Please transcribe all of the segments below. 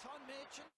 on Merchant.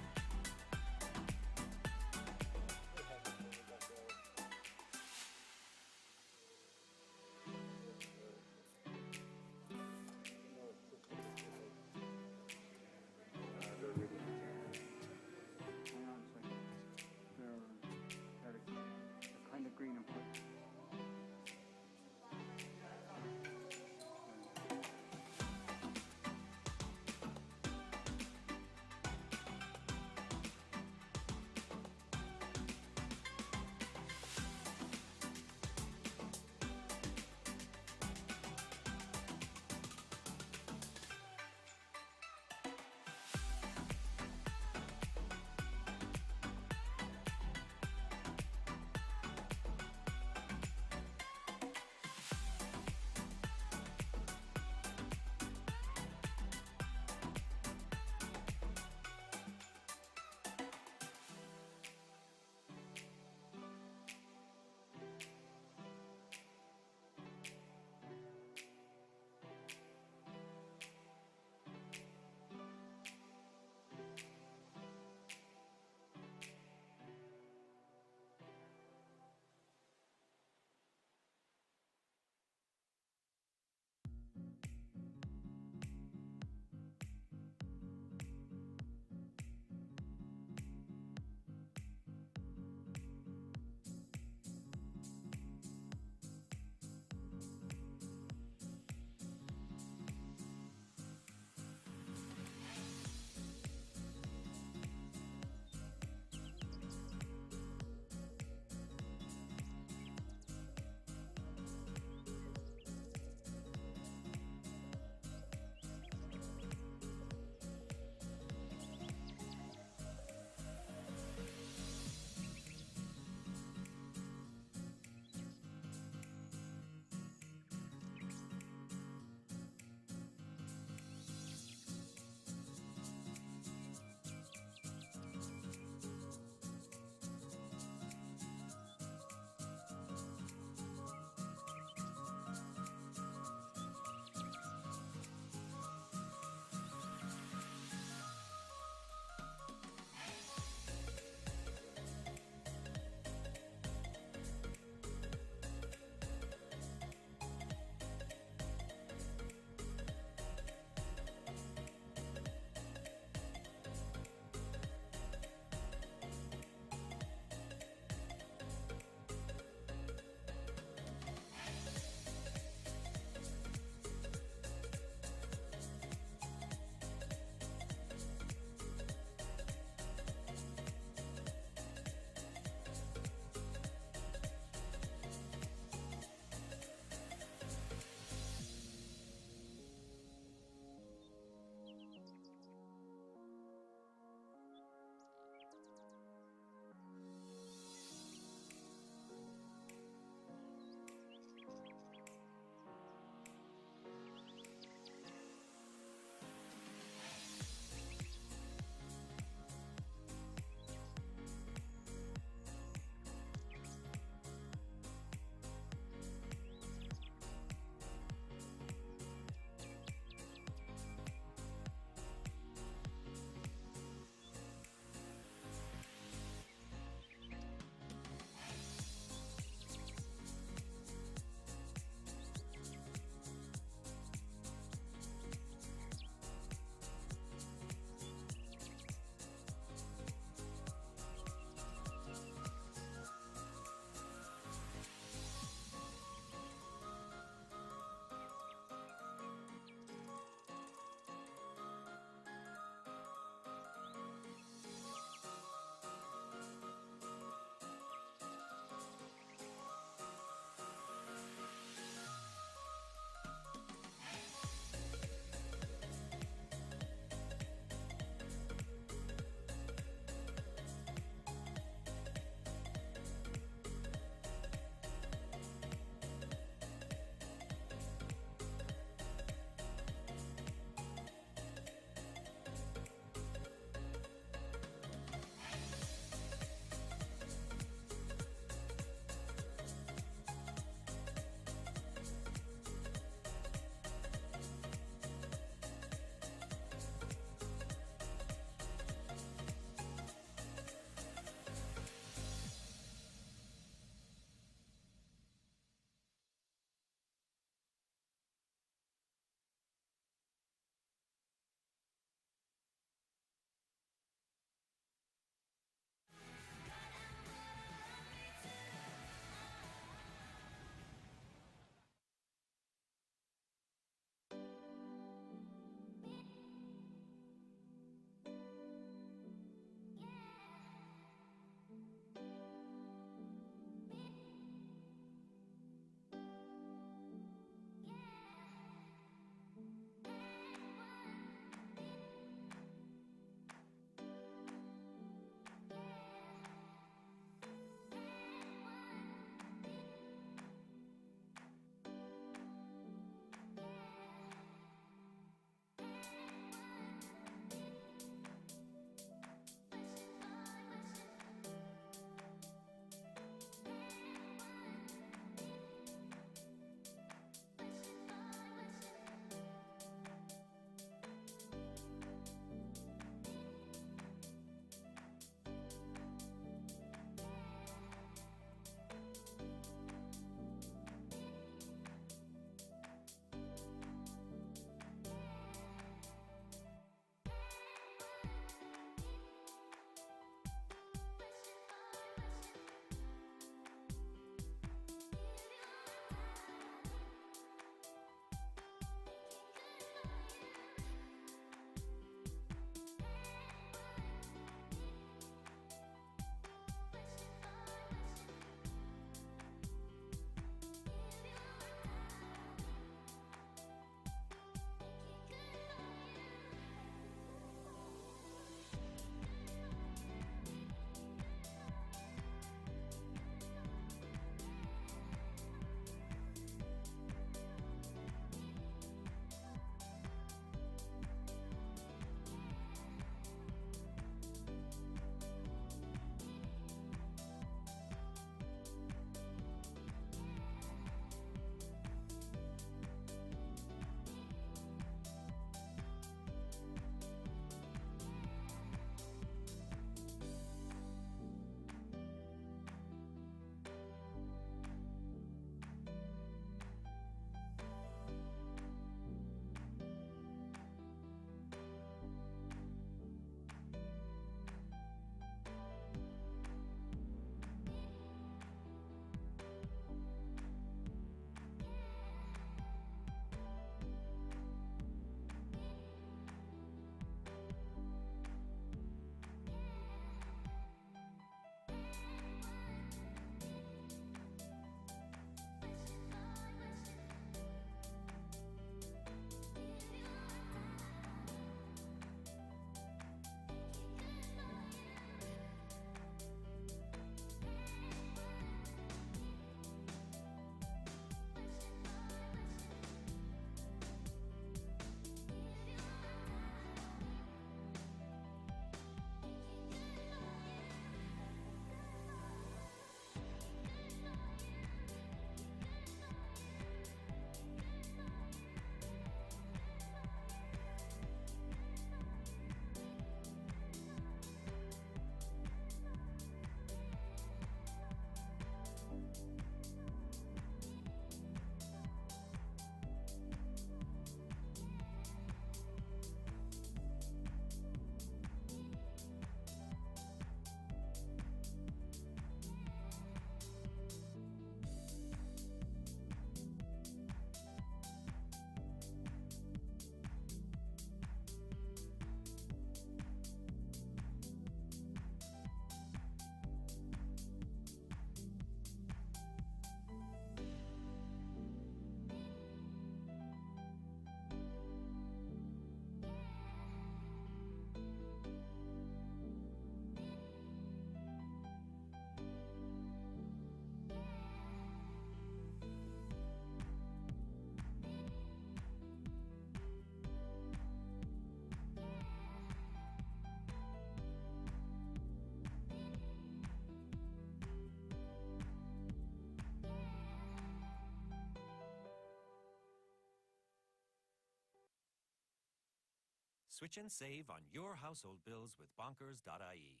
Switch and save on your household bills with bonkers.ie.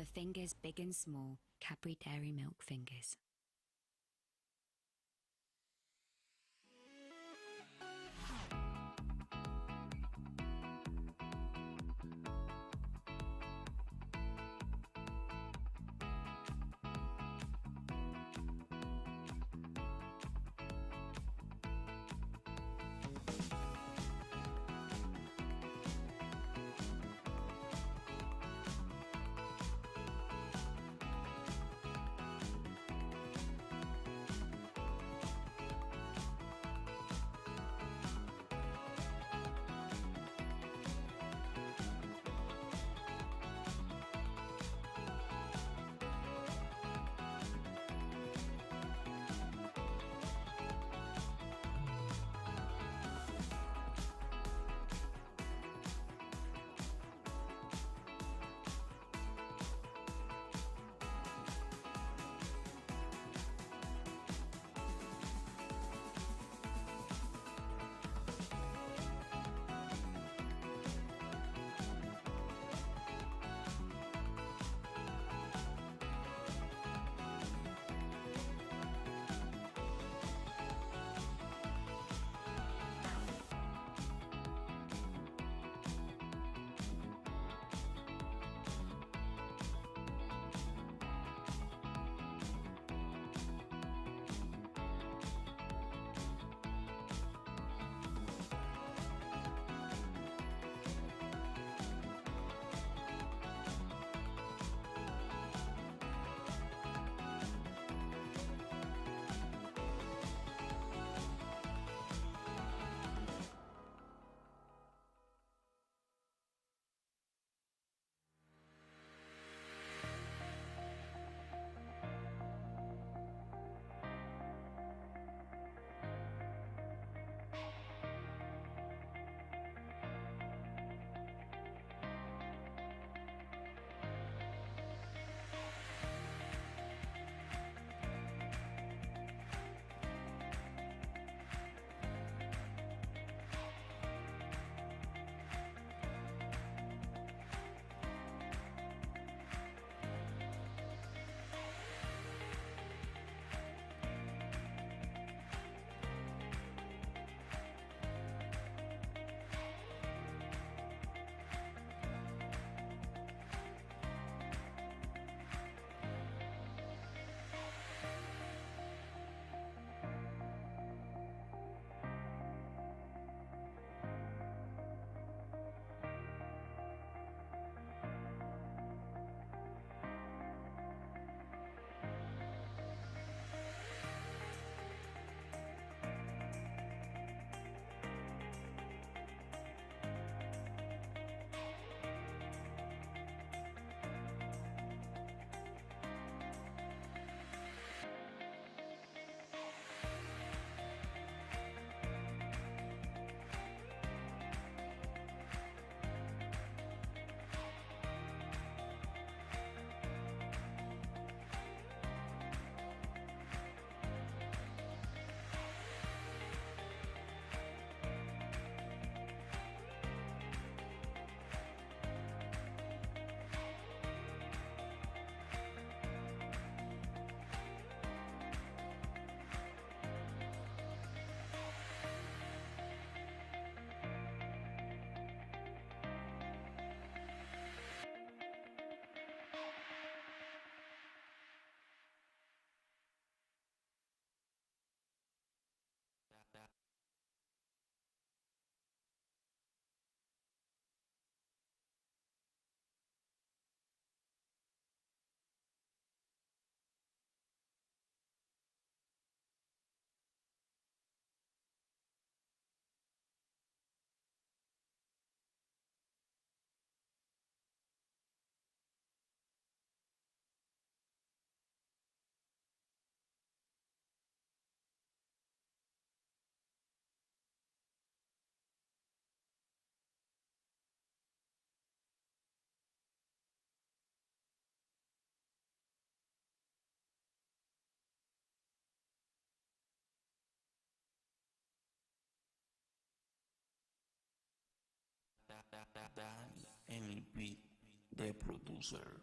for fingers big and small, Cadbury Dairy Milk Fingers. Dan Amy Meath, the producer.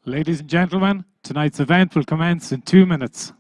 Ladies and gentlemen, tonight's event will commence in 2 minutes.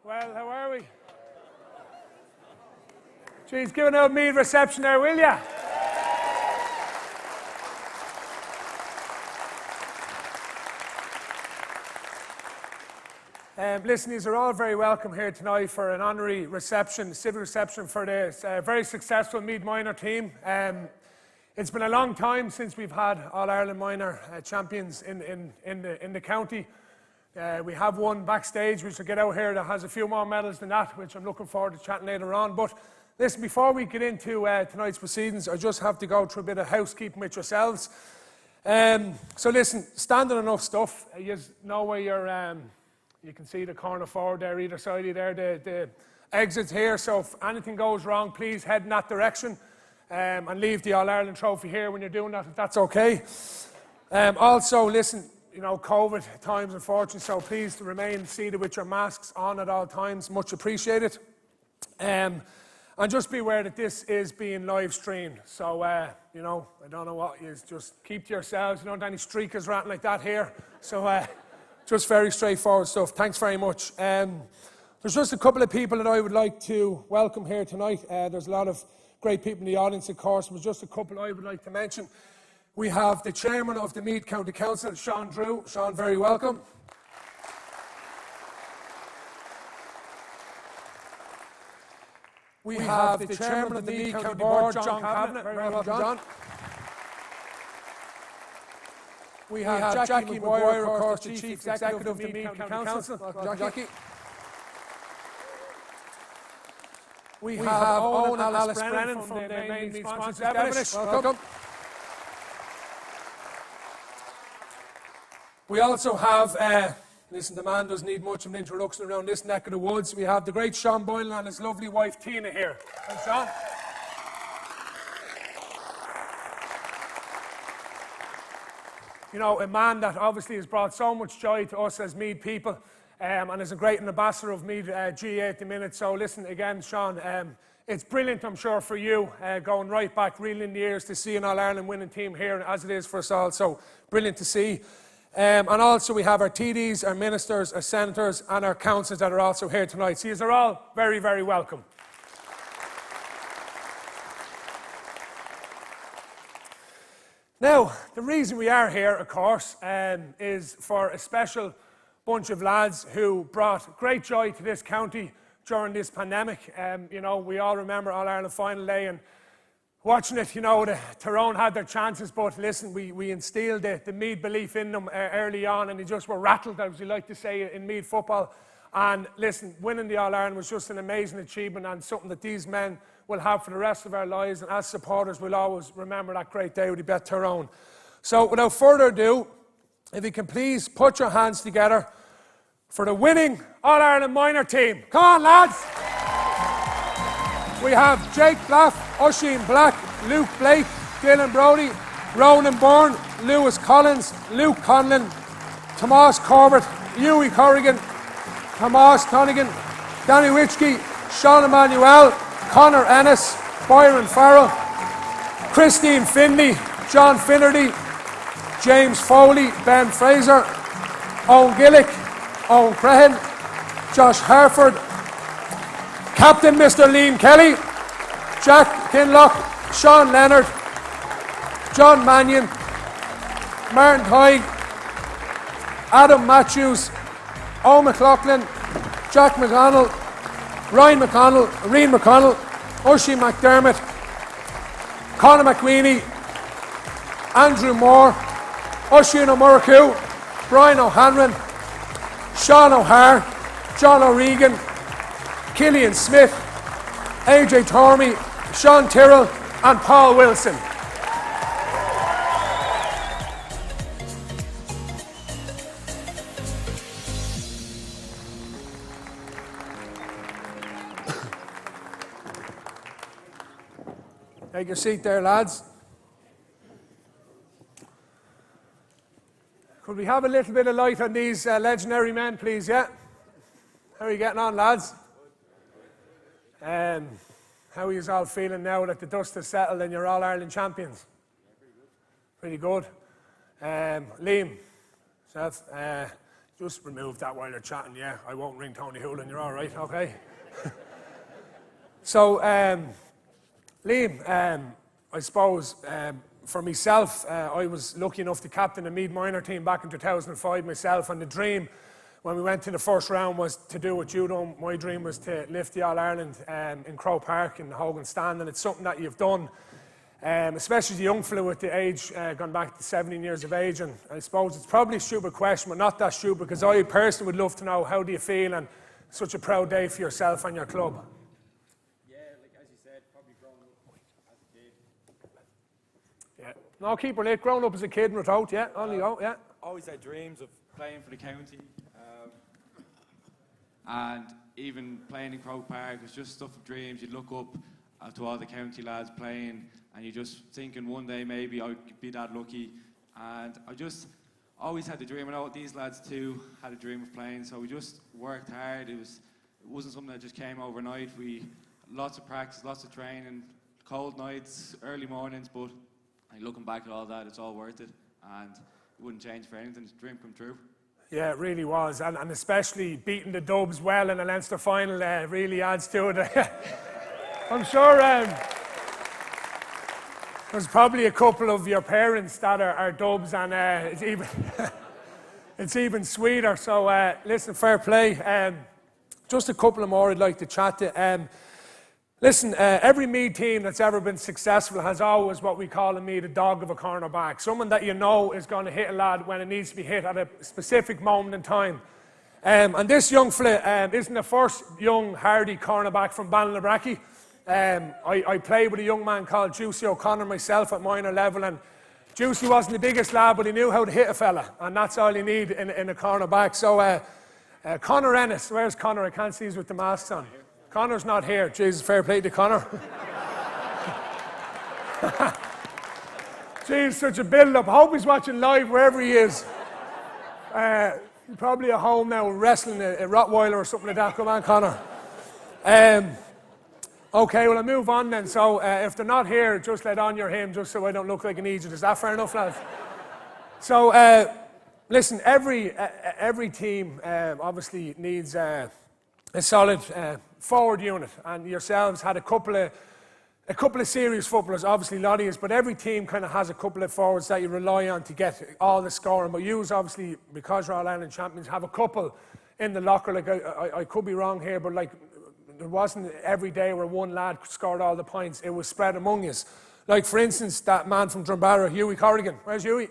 Well, how are we? Jeez, give an old Meath reception there, will ya? Listen, these are all very welcome here tonight for an honorary reception, civic reception for this very successful Meath minor team. It's been a long time since we've had All-Ireland minor champions in the county. We have one backstage, which will get out here, that has a few more medals than that, which I'm looking forward to chatting later on. But listen, before we get into tonight's proceedings, I just have to go through a bit of housekeeping with yourselves. So listen, standard enough stuff. You know where you're... You can see the corner forward there, either side of you there, the exits here. So if anything goes wrong, please head in that direction and leave the All-Ireland trophy here when you're doing that, if that's okay. Also, listen, you know, COVID times, unfortunately, so please remain seated with your masks on at all times. Much appreciated. And just be aware that this is being live streamed. So, you know, I don't know what you just keep to yourselves. You don't have any streakers or anything like that here. So, just very straightforward stuff. Thanks very much. There's just a couple of people that I would like to welcome here tonight. There's a lot of great people in the audience, of course, but just a couple I would like to mention. We have the chairman of the Meath County Council, Sean Drew. Sean, very welcome. We have the chairman of the Meath County Board, John Cabinet. Very welcome, John. We have Jackie McGuire, of course, the Chief Executive of the Meath County Council. Welcome, Jackie. We have Owen and Alice Brennan from the main Meath sponsors, Devonish. Welcome. We also have, listen, the man doesn't need much of an introduction around this neck of the woods. We have the great Sean Boylan and his lovely wife Tina here. Thanks, Sean. You know, a man that obviously has brought so much joy to us as Meath people and is a great ambassador of Meath GA at the minute. So listen, again, Sean, it's brilliant, I'm sure, for you, going right back, reeling in the years to see an All-Ireland winning team here, as it is for us all. So brilliant to see. And also we have our TDs, our ministers, our senators, and our councillors that are also here tonight. So these are all very, very welcome. Now, the reason we are here, of course, is for a special bunch of lads who brought great joy to this county during this pandemic. You know, we all remember All-Ireland final day and watching it, you know, the Tyrone had their chances, but listen, we instilled the Meath belief in them early on, and they just were rattled, as we like to say, in Meath football. And listen, winning the All-Ireland was just an amazing achievement and something that these men will have for the rest of our lives, and as supporters we'll always remember that great day when we bet Tyrone. So without further ado, if you can please put your hands together for the winning All-Ireland minor team. Come on, lads! We have Jake Blaff, Oisin Black, Luke Blake, Dylan Brody, Ronan Byrne, Lewis Collins, Luke Conlon, Tomas Corbett, Hughie Corrigan, Tomas Tonigan, Danny Witchke, Sean Emmanuel, Conor Ennis, Byron Farrell, Christine Finley, John Finnerty, James Foley, Ben Fraser, Owen Gillick, Owen Crehan, Josh Harford, Captain Mr. Liam Kelly, Jack Kinlock, Sean Leonard, John Mannion, Martin Hyde, Adam Matthews, Owen McLaughlin, Jack McConnell, Ryan McConnell, Reen McConnell, Oisin McDermott, Conor McQueenie, Andrew Moore, Oisin O'Murraku, Brian O'Hanlon, Sean O'Hare, John O'Regan, Killian Smith, AJ Tormey, Sean Tyrrell, and Paul Wilson. Take your seat there, lads. Could we have a little bit of light on these legendary men, please, yeah? How are you getting on, lads? How are you all feeling now that the dust has settled and you're All-Ireland champions? Pretty good. Liam, self, just remove that while you're chatting, yeah? I won't ring Tony Hoolan, you're all right, okay? So, Liam, I suppose for myself, I was lucky enough to captain the Meath minor team back in 2005 myself, and the dream when we went to the first round was to do what you done. My dream was to lift the All-Ireland in Croke Park in the Hogan stand, and it's something that you've done, especially the young fella with the age, gone back to 17 years of age. And I suppose it's probably a stupid question, but not that stupid, because I personally would love to know, how do you feel, and such a proud day for yourself and your club? Yeah, like as you said, probably growing up as a kid. Yeah. No, keep her lit. Growing up as a kid in Rothote, yeah, on you go, yeah. Always had dreams of playing for the county. And even playing in Croke Park was just stuff of dreams. You'd look up to all the county lads playing, and you're just thinking one day maybe I'd be that lucky. And I just always had the dream. I know these lads too had a dream of playing, so we just worked hard. It wasn't something that just came overnight. We lots of practice, lots of training, cold nights, early mornings. But looking back at all that, it's all worth it, and it wouldn't change for anything. It's a dream come true. Yeah, it really was, and especially beating the Dubs well in the Leinster final really adds to it. I'm sure there's probably a couple of your parents that are Dubs, and it's even sweeter. So listen, fair play. Just a couple of more I'd like to chat to. Listen, every Meath team that's ever been successful has always what we call in Meath a dog of a cornerback. Someone that you know is going to hit a lad when it needs to be hit at a specific moment in time. And this young fella isn't the first young, hardy cornerback from Ballinabreckie. I played with a young man called Juicy O'Connor myself at minor level, and Juicy wasn't the biggest lad, but he knew how to hit a fella, and that's all you need in a cornerback. So Conor Ennis, where's Conor? I can't see, he's with the masks on. Connor's not here. Jesus, fair play to Conor. Jeez, such a build-up. I hope he's watching live wherever he is. Probably at home now wrestling a Rottweiler or something like that. Come on, Conor. Okay, well, I'll move on then. So if they're not here, just let on your hymn just so I don't look like an idiot. Is that fair enough, lads? So, listen, every team obviously needs a solid forward unit, and yourselves had a couple of serious footballers, obviously Lottie, but every team kind of has a couple of forwards that you rely on to get all the scoring. But you obviously, because you're All-Ireland champions, have a couple in the locker. Like I could be wrong here, but like there wasn't every day where one lad scored all the points. It was spread among us. Like for instance, that man from Drumbarra, Hughie Corrigan. Where's Hughie?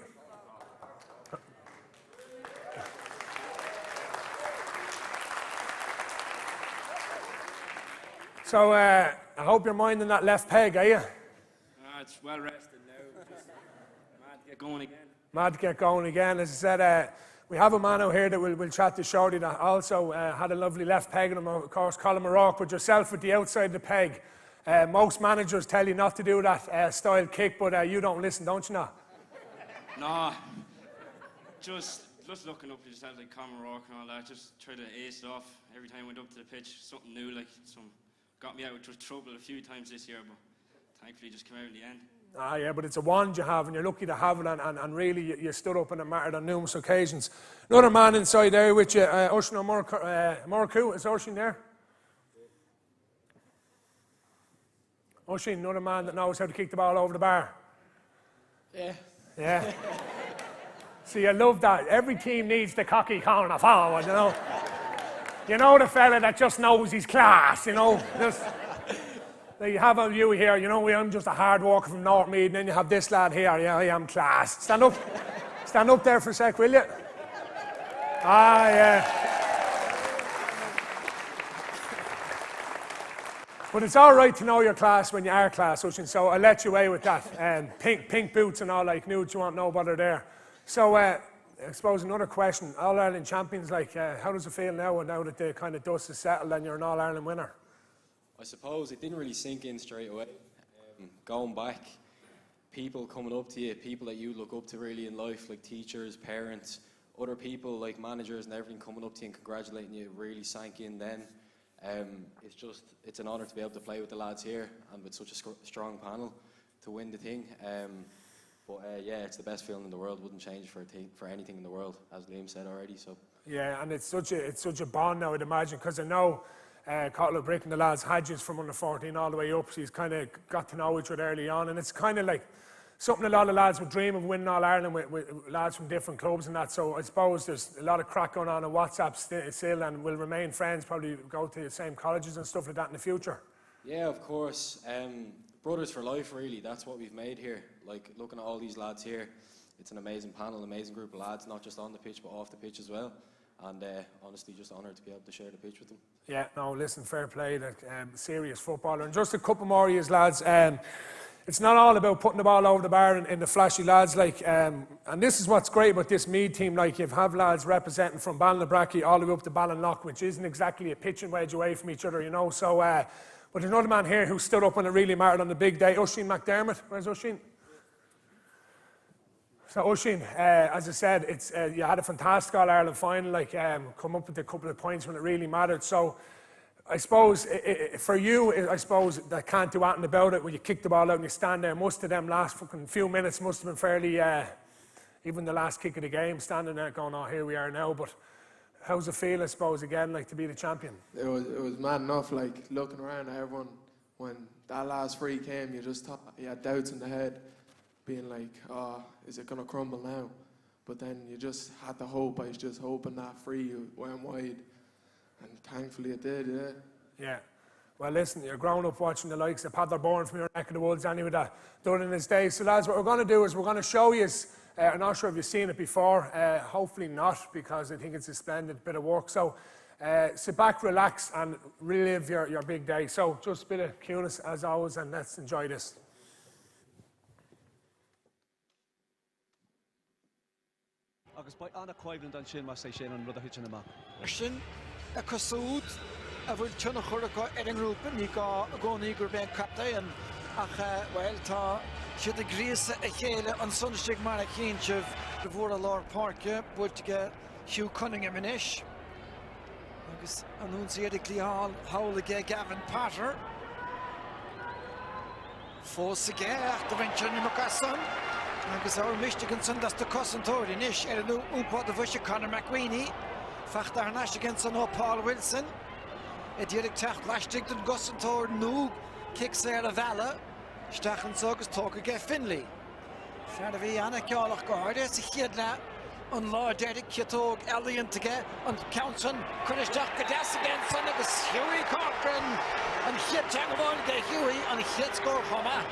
So I hope you're minding that left peg, are you? It's well rested now. Just mad to get going again. Mad to get going again. As I said, we have a man out here that we'll chat to shortly that also had a lovely left peg in him, of course, Colin O'Rourke, but yourself with the outside of the peg. Most managers tell you not to do that style kick, but you don't listen, don't you now? No, just looking up to yourself like Colin O'Rourke and all that, just try to ace it off every time I went up to the pitch, something new, like got me out of trouble a few times this year, but thankfully just came out in the end. Ah, yeah, but it's a wand you have, and you're lucky to have it, and really you stood up and it mattered on numerous occasions. Another man inside there with you, Oisin O'Murcu, is Oisin there? Oisin, another man that knows how to kick the ball over the bar. Yeah. Yeah. See, I love that. Every team needs the cocky corner forward, you know. You know the fella that just knows his class, you know. You have a view here, you know, I'm just a hard worker from North Meath, and then you have this lad here, yeah, I am class. Stand up there for a sec, will you? Ah, yeah. But it's all right to know your class when you are class, Oisin, so I'll let you away with that. Pink boots and all, like, knew what you want, no bother there. So, I suppose another question, All-Ireland champions, like, how does it feel now that the kind of dust is settled and you're an All-Ireland winner? I suppose it didn't really sink in straight away. Going back, people coming up to you, people that you look up to really in life, like teachers, parents, other people like managers and everything coming up to you and congratulating you, really sank in then. It's an honour to be able to play with the lads here and with such a strong panel to win the thing. Yeah, it's the best feeling in the world. Wouldn't change for anything in the world, as Liam said already. So yeah, and it's such a bond now, I'd imagine, because I know Cottle Brick and the lads had you from under 14 all the way up, so he's kind of got to know each other early on, and it's kind of like something a lot of lads would dream of winning All Ireland with lads from different clubs and that. So I suppose there's a lot of crack going on WhatsApp still, and we'll remain friends, probably go to the same colleges and stuff like that in the future. Yeah, of course. Brothers for life, really. That's what we've made here. Like, looking at all these lads here, it's an amazing panel, amazing group of lads, not just on the pitch, but off the pitch as well. And honestly, just honoured to be able to share the pitch with them. Yeah, no, listen, fair play, serious footballer. And just a couple more of you lads. It's not all about putting the ball over the bar and the flashy lads, like, and this is what's great about this Meath team. Like, you have lads representing from Ballinabbracky all the way up to Ballinlough, which isn't exactly a pitching wedge away from each other, you know. So, but there's another man here who stood up when it really mattered on the big day, Oisin McDermott. Where's Oisin? So Oisin, as I said, it's you had a fantastic All-Ireland final, like, come up with a couple of points when it really mattered. So I suppose for you, I suppose that can't do anything about it when you kick the ball out and you stand there. Most of them last fucking few minutes must have been fairly, even the last kick of the game, standing there going, oh, here we are now. But how's it feel, I suppose, again, like, to be the champion? It was mad enough, like, looking around at everyone when that last free came, you just thought, you had doubts in the head, being like, oh, is it going to crumble now? But then you just had the hope. I was just hoping that free went wide. And thankfully it did, yeah. Yeah. Well, listen, you're grown up watching the likes of Padder Bourne from your neck of the woods anyway, that done in his day. So, lads, what we're going to do is we're going to show you, I'm not sure if you've seen it before, hopefully not, because I think it's a splendid bit of work. So, sit back, relax, and relive your big day. So, just a bit of cuteness as always, and let's enjoy this. Agus by Anna Quaibland and Shane Massey Shane and Rudder Hitchin Emma. Shin a Cosud, a will Chuna Hurrica Erin Rupen, Nika Goni Gurban Captain, and well, Ta, should the Greece a Hele on Sunday Marakinchev, the Vora Lord Park, but to get Hugh Cunningham in Ish. Agus annunciated Hall, Howley Gavin Potter. Fosige, the Venture Mocasson. Agus our Michigan that's the Cossentor in Ish, and the Upa the Visha Conor McWeeny. Fachtar Nash against Paul Wilson. A direct tacht lastig den Gossentor nu kicks there a Valla. Stachen Sogus talk again Finley. Shadavi Anna Kjalach guard, it's a Hidla. On Lord Derek Kitog, Alien to get on Counson, Kurnishtach Gadas against Sonagus Huey Corcoran and Hit Tangavon get Huey and Hit score Homa.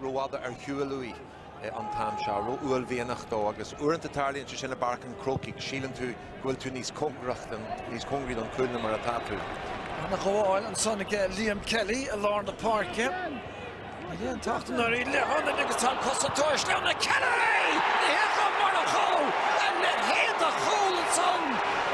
Ruada Huey Louis. An tam Sharo, Uel Vienach Agus, Urant Italian to Shina Bark and Croaky, Sheelan to Will to Nis Congrachten, he's hungry on Kulnum or a tattoo. And the Hall and son again, Liam Kelly, along the park. Again, talking to Lee Leon, the niggas on Cossator, down the Kelly! The head of Monaco, and the head of Hole and son.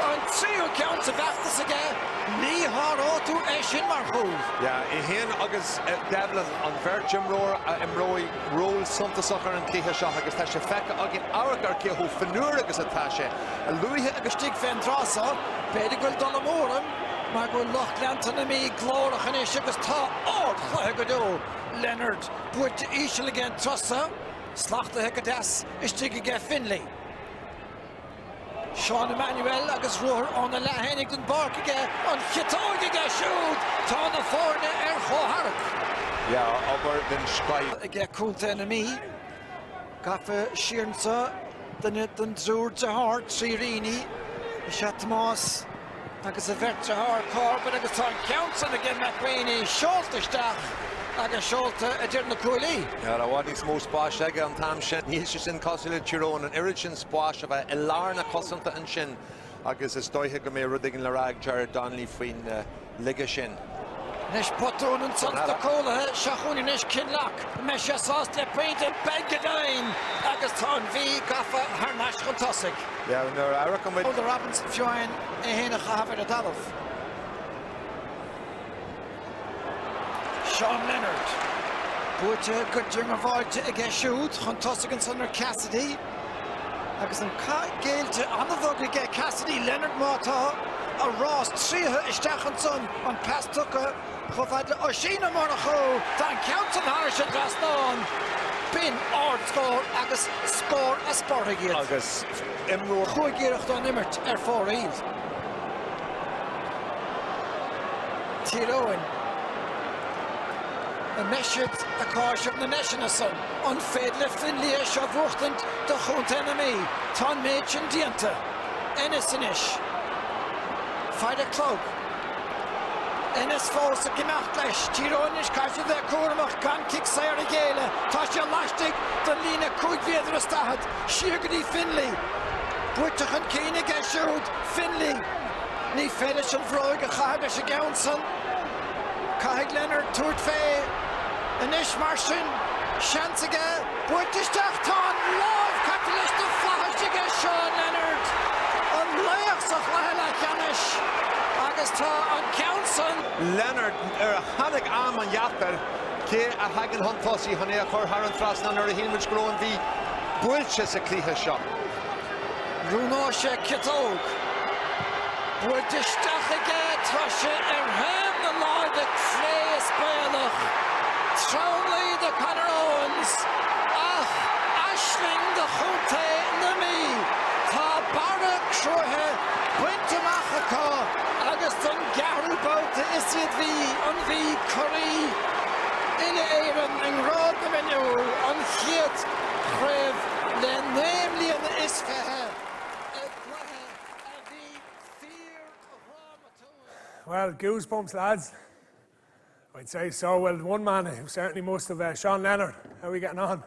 On 3 accounts of Aftis again, Lee Haro to Eshin Marhul. Yeah, Ian Agus Devlin on Virgin Roar, Emroy, Roll, Santa Sucker and Kiha Shah, Agus Tasha Feka, again, Aragar Kiho, Fenur Agus Atasha, and Louis Agus Stig Vendrasa, Pedigul Dolamorum, Margot Loch Lantanami, Glora Hanish Agus Ta, Ord, Hagado, Leonard, Put Ishel again, Trussa, Slachter Hekadas, Istig Finley. Sean Emmanuel agus roar on the Lahenigan Bark again on Chitog again shoot Ton the Forne Chohark. Yeah, over den Sky. Again Kunta enemy. Gaffe Shirnsa, the Nitten Zur Zahart, Sirini, Shatmas, agus a Vertra Hart Car, but agus on Counson again McWeeny, Solstice. Agus Sholta a Dirna Cooley. Yeah, I want his most splash again on Tam Shin. He's just in Cosilla Chiron and Irichin splash of a Elarna Cosanta and Shin. Agus is Doihigame Rudigan Larag, Jared Donnelly Feen Ligashin. Nish Potton and Santa Cola, Shahuni Nish Kinlock, Mesha Sauce Le Paint and Bengadine. Agus Ton V. Gaffa Harnash Contosic. Yeah, no, I reckon with the Robinson Fioin, Ehena Haver Adalov. Sean Leonard. But good during a void to again shoot. Contosic and Sunner Cassidy. Agus an Gael to on the Vogel get Cassidy, Leonard Mata, a Ross, Triha Istachanson on Pass Tucker, Chovad Oshina Monaco, Dan Counson Harsh and Glaston, Bin Ord score, Agus score a Sporting. Agus Imro Chuigirach on Immert, 4 Eels. Tiroin. y mesiad y coesio na nesinason, ond ffedle Finley eisiau fwchtant dy chwnt enemy, ton meid yn dianta, Ennis yn ish. Faid y clog. Ennis fós y gymacht leis, Tiron ish casio dde cwrmach gan cic sair y gele, tasio lastig dy lun y cwyd fedd rystahad, Siagdi Finley. Bwytach yn cyn y gesiwd, Finley. Ni fedys yn frwg y chad ys y gawnson. Cahig Leonard Tourt Fe. Yn ish marsin. Siansiga. Bwytys dach ton. Love catalyst y flash y Sean Leonard. Yn leach sa chwela chanish. Agus ta yn gawnson. Leonard hannig am an japper. Ke a hagen hontosi hane a chor haran trasna nor a hilmich groen vi. Bwytys y cliche siop. Rúnáise Kitog. Bwydisteach ige tuise hem na láide cléas bailach. Trawnley the Conor Owens. Ach, Ashling the Chunte na mi. Tá bara cruthe buinteach acha. Agus don garú bouta isiad vi an vi curry. Ine éireann an rád na miniú an chiad chréibh le néimlí an isfethe. Well, goosebumps, lads. I'd say so. Well, one man who certainly must have, Sean Leonard. How are we getting on?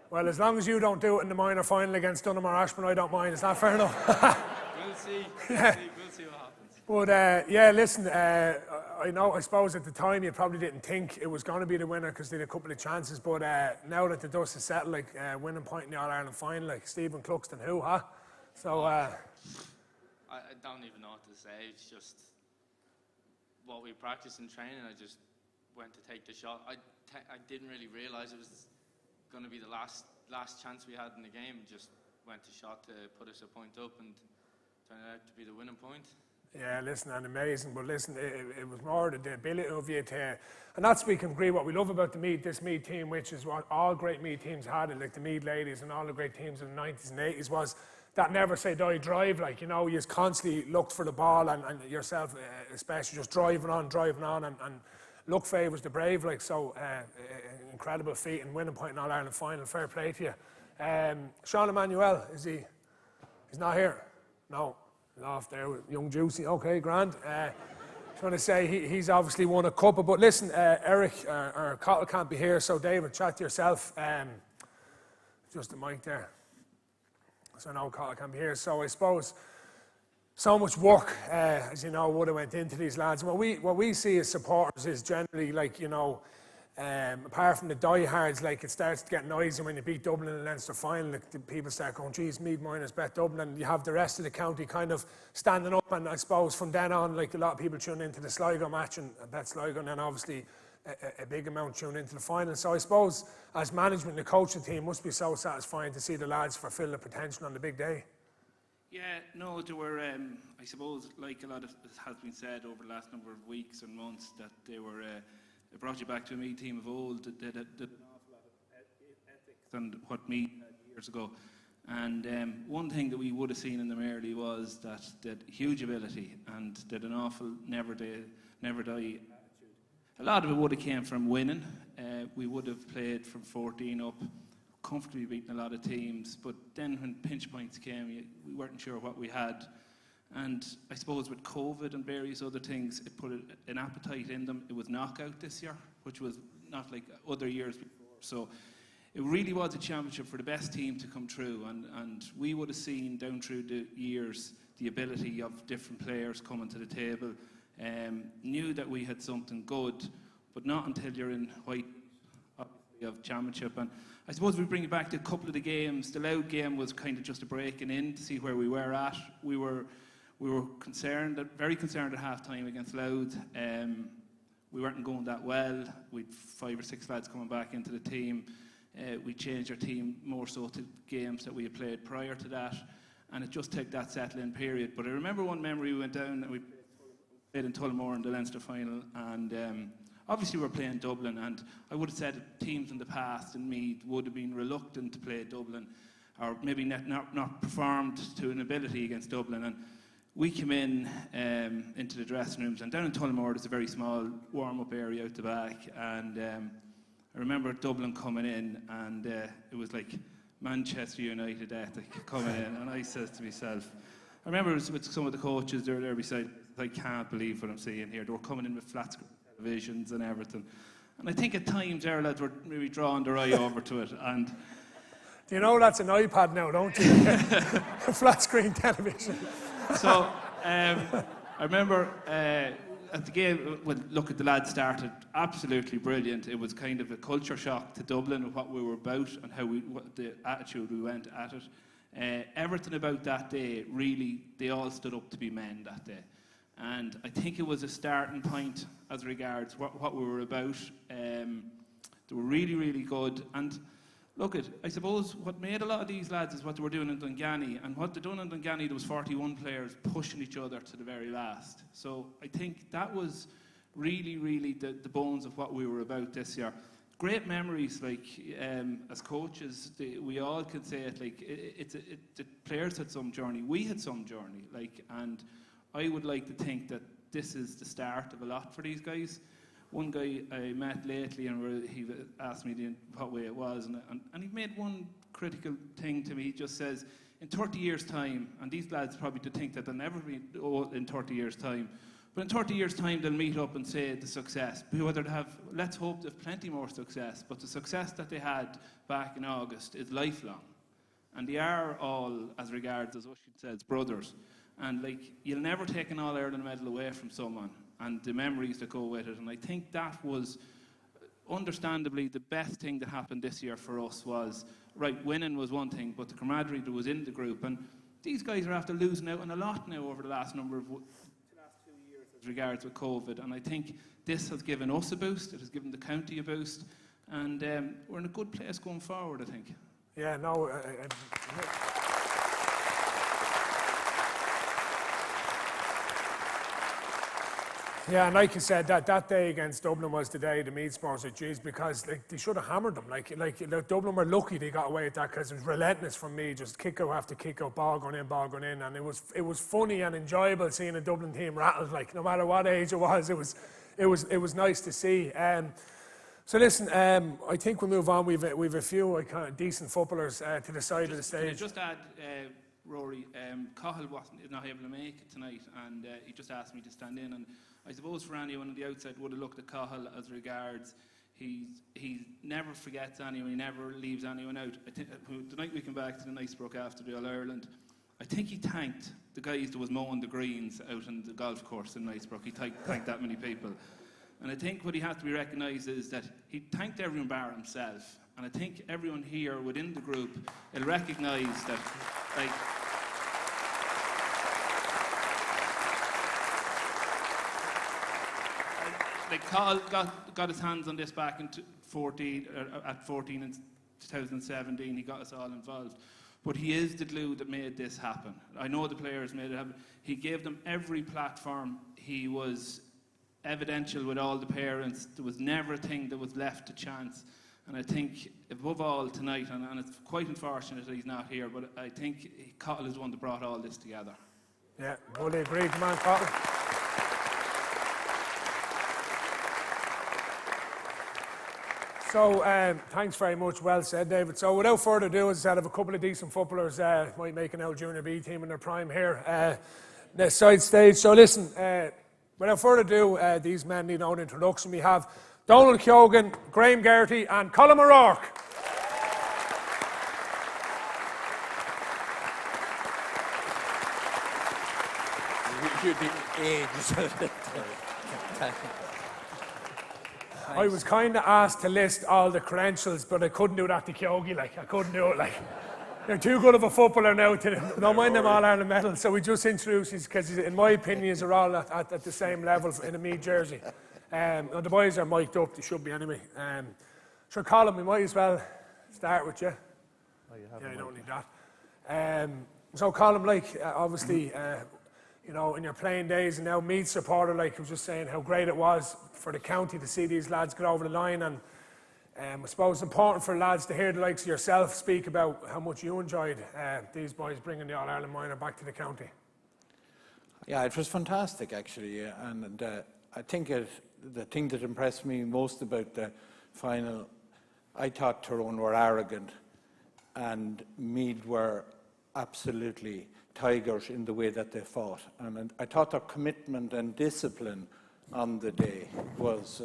Well, as long as you don't do it in the minor final against Dunham or Ashburn, I don't mind. Is that fair enough? We'll see. We'll see what happens. But yeah, listen, I suppose at the time you probably didn't think it was going to be the winner because they had a couple of chances. But now that the dust is settled, like winning point in the All-Ireland final, like Stephen Cluxton, who, huh? So, I don't even know what to say. It's just what we practiced in training. I just went to take the shot. I didn't really realise it was going to be the last chance we had in the game. Just went to shot to put us a point up and turned out to be the winning point. Yeah, listen, and amazing. But listen, it was more the ability of you to, and that's we can agree what we love about the Meath, this Meath team, which is what all great Meath teams had, like the Meath ladies and all the great teams in the 90s and 80s, was that never say die drive. Like, you know, you just constantly looked for the ball and yourself especially just driving on and luck favours the brave. Like, so incredible feat and winning point in All-Ireland final. Fair play to you. Sean Emmanuel, he's not here? No, he's off there with young Juicy. Okay, grand. Trying to say he's obviously won a couple, but listen, Eric or Cottle can't be here, so David, chat to yourself. Just the mic there. So I know Cottle can't be here, so I suppose so much work, as you know, would have went into these lads. And what we see as supporters is generally, like, you know, apart from the diehards, like, it starts to get noisy when you beat Dublin in the Leinster final. Like, the people start going, geez, Meath minus bet Dublin, and you have the rest of the county kind of standing up. And I suppose from then on, like, a lot of people tune into the Sligo match and bet Sligo, and then obviously a big amount tune into the final. So I suppose as management and the coaching team must be so satisfying to see the lads fulfil their potential on the big day. Yeah, no, there were, I suppose, like a lot of has been said over the last number of weeks and months, that they were, it brought you back to a Meath team of old, that did an awful lot of ethics and what Meath had years ago. And one thing that we would have seen in them early was that huge ability and that an awful never die attitude. A lot of it would have came from winning. We would have played from 14 up, comfortably beating a lot of teams. But then when pinch points came, we weren't sure what we had. And I suppose with COVID and various other things, it put an appetite in them. It was knockout this year, which was not like other years before. So it really was a championship for the best team to come through. And we would have seen down through the years the ability of different players coming to the table. Knew that we had something good, but not until you're in white of championship. And I suppose we bring it back to a couple of the games. The Louth game was kind of just a breaking in to see where we were at. We were concerned, very concerned at half-time against Louth. We weren't going that well. We'd 5 or 6 lads coming back into the team. We changed our team more so to games that we had played prior to that, and it just took that settling period. But I remember one memory, we went down and we played in Tullamore in the Leinster final, and obviously we're playing Dublin, and I would have said that teams in the past in Meath would have been reluctant to play Dublin, or maybe not performed to an ability against Dublin. And we came in into the dressing rooms, and down in Tullamore there's a very small warm-up area out the back, and I remember Dublin coming in, and it was like Manchester United ethic coming in, and I says to myself, I remember with some of the coaches, they were there beside, I can't believe what I'm seeing here. They were coming in with flat screen televisions and everything. And I think at times our lads were maybe drawing their eye over to it. And do you know that's an iPad now, don't you? A flat screen television. So I remember at the game, when look at the lads started, absolutely brilliant. It was kind of a culture shock to Dublin of what we were about and what the attitude we went at it. Everything about that day, really, they all stood up to be men that day. And I think it was a starting point as regards what we were about. They were really, really good. And look, I suppose what made a lot of these lads is what they were doing in Dunganny. And what they done in Dunganny, there was 41 players pushing each other to the very last. So I think that was really, really the bones of what we were about this year. Great memories, like as coaches, we all could say it. Like the players had some journey, we had some journey. Like, and I would like to think that this is the start of a lot for these guys. One guy I met lately, and he asked me what way it was, and he made one critical thing to me. He just says, in 30 years' time, and these lads probably to think that they'll never be old in 30 years' time, but in 30 years' time they'll meet up and say the success. Whether they have, let's hope they have plenty more success, but the success that they had back in August is lifelong. And they are all, as regards, as Usheen says, brothers. And like, you'll never take an All-Ireland medal away from someone, and the memories that go with it. And I think that was, understandably, the best thing that happened this year for us was, right, winning was one thing, but the camaraderie that was in the group. And these guys are after losing out on a lot now over the last 2 years as regards with COVID. And I think this has given us a boost, it has given the county a boost, and we're in a good place going forward, I think. Yeah, no, yeah, and like you said, that day against Dublin was the day the Meath Spurs said, geez, because they should have hammered them. Like Dublin were lucky they got away with that, because it was relentless from me, just kick out after kick out, ball going in, and it was funny and enjoyable seeing a Dublin team rattled. Like, no matter what age it was nice to see. So listen, I think we'll move on. We've a few kind of decent footballers to the side of the stage. Can I just add, Rory, Cahill is not able to make it tonight, and he just asked me to stand in. And I suppose for anyone on the outside would have looked at Cahill as regards he never forgets anyone, he never leaves anyone out. I think the night we came back to the Nicebrook after the All-Ireland, I think he thanked the guys that was mowing the greens out on the golf course in Nicebrook. He thanked that many people. And I think what he has to be recognised is that he thanked everyone bar himself. And I think everyone here within the group will recognise that, like Carl got his hands on this back in 14 in 2017. He got us all involved. But he is the glue that made this happen. I know the players made it happen. He gave them every platform. He was evidential with all the parents. There was never a thing that was left to chance. And I think, above all, tonight, and it's quite unfortunate that he's not here, but I think Cottle is one that brought all this together. Yeah, fully agree, man, Cottle. So, thanks very much. Well said, David. So, without further ado, as I said, I have a couple of decent footballers might make an old Junior B team in their prime here. Next side stage. So, listen, without further ado, these men need no introduction. We have Donald Keoghan, Graham Geraghty, and Colin O'Rourke. I was kind of asked to list all the credentials, but I couldn't do that to Keoghy. Like, I couldn't do it. Like, you're too good of a footballer now to don't mind them All-Ireland medals. So we just introduced these because, in my opinion, they're all at the same level in a Meath jersey. And the boys are mic'd up. They should be anyway. Sure, Colin, we might as well start with you. Oh, you don't need that. So, Colin, like, obviously, you know, in your playing days and now Meath supporter, like, I was just saying how great it was for the county to see these lads get over the line. And I suppose it's important for lads to hear the likes of yourself speak about how much you enjoyed these boys bringing the All-Ireland minor back to the county. Yeah, it was fantastic actually, and I think the thing that impressed me most about the final, I thought Tyrone were arrogant, and Meath were absolutely tigers in the way that they fought. And I thought their commitment and discipline on the day was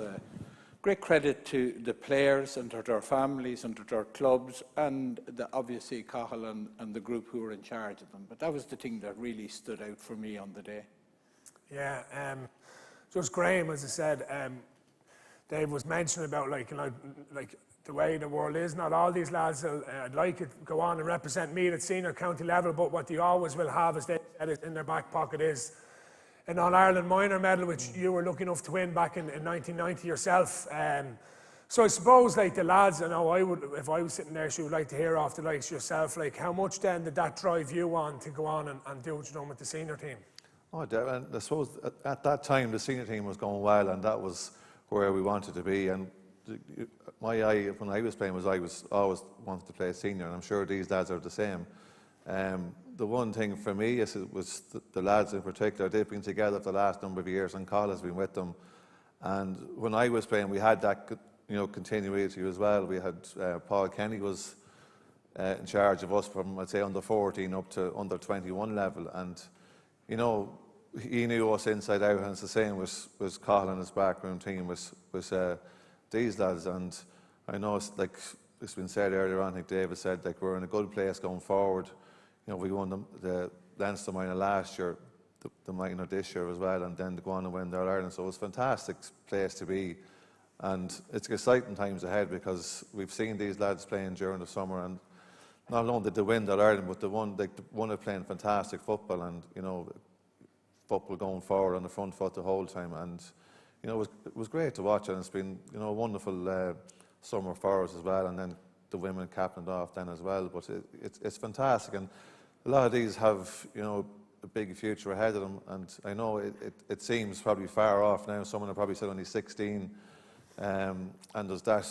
great credit to the players and to their families and to their clubs and obviously Cahill and the group who were in charge of them. But that was the thing that really stood out for me on the day. Yeah, just Graham, as I said, Dave was mentioning about like the way the world is. Not all these lads I'd like it go on and represent Meath at senior county level, but what they always will have, as they said it in their back pocket, is an All-Ireland minor medal, which you were lucky enough to win back in 1990 yourself. So I suppose like the lads, I know I would, if I was sitting there, she would like to hear off the likes of yourself, like how much then did that drive you on to go on and do what you done with the senior team? Oh, and I suppose at that time the senior team was going well, and that was where we wanted to be. And my eye, when I was playing, was I was always wanted to play senior, and I'm sure these lads are the same. The one thing for me is it was the lads in particular. They've been together for the last number of years, and Colin has been with them. And when I was playing, we had that continuity as well. We had Paul Kenny was in charge of us from, I'd say, under 14 up to under 21 level, and he knew us inside out, and it's the same was Cahill and his backroom team was these lads. And I know it's been said earlier on, I think David said, like, we're in a good place going forward. We won the Leinster minor last year, the minor this year as well, and then to go on and win the All-Ireland. So it was a fantastic place to be, and it's exciting times ahead because we've seen these lads playing during the summer, and not only did they win the All-Ireland, but the one are playing fantastic football, and football going forward on the front foot the whole time, and it was great to watch, and it's been a wonderful summer for us as well, and then the women captained off then as well. But it's fantastic, and a lot of these have a big future ahead of them, and I know it seems probably far off now. Someone are probably still only 16, and there's that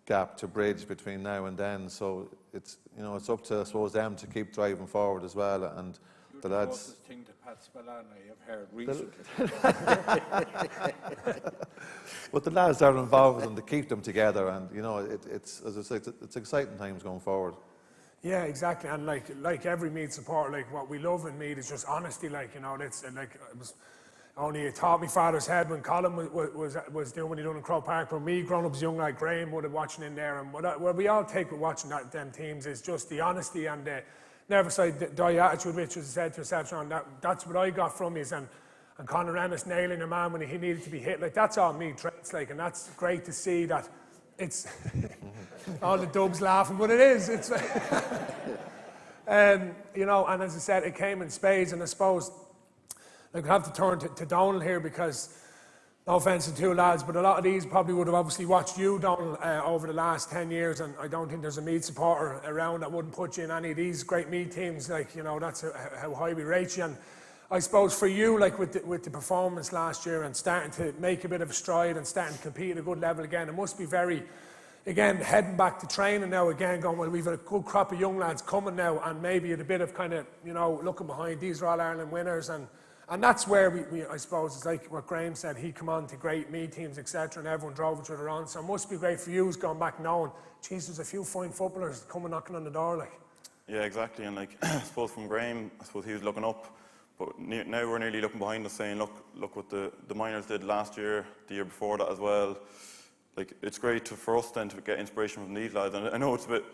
gap to bridge between now and then. So it's it's up to, I suppose, them to keep driving forward as well, and the lads. The closest thing to Pat Spillane I've heard recently. But the lads are involved and to keep them together, and it's, as I say, it's exciting times going forward. Yeah, exactly, and like every Meath supporter, like what we love in Meath is just honesty. It's like it was only it taught me father's head when Colin was doing what he done in Croke Park. But me, growing up as young like Graham, would have watching in there, and what we all take with watching them teams is just the honesty and the never say die attitude, which was said to yourself, Sean. That's what I got from you, and Conor Ennis nailing a man when he needed to be hit. Like, that's all Meath traits, like, and that's great to see that. It's all the dubs laughing, but it is. It's and as I said, it came in spades, and I suppose like, I have to turn to Donald here because, no offence to two lads, but a lot of these probably would have obviously watched you, Donald, over the last 10 years, and I don't think there's a Meath supporter around that wouldn't put you in any of these great Meath teams. Like, that's how high we rate you. And I suppose for you, like with the performance last year and starting to make a bit of a stride and starting to compete at a good level again, it must be very, again, heading back to training now again, going, well, we've a good crop of young lads coming now, and maybe at a bit of kind of, looking behind, these are All-Ireland winners, and that's where we I suppose, it's like what Graham said, he come on to great Meath teams, etc., and everyone drove each other on, so it must be great for you going back knowing, geez, there's a few fine footballers coming knocking on the door, like. Yeah, exactly, and like, I suppose from Graham, I suppose he was looking up, but now we're nearly looking behind us saying, look what the minors did last year, the year before that as well. Like, it's great for us then to get inspiration from these lads, and I know it's a bit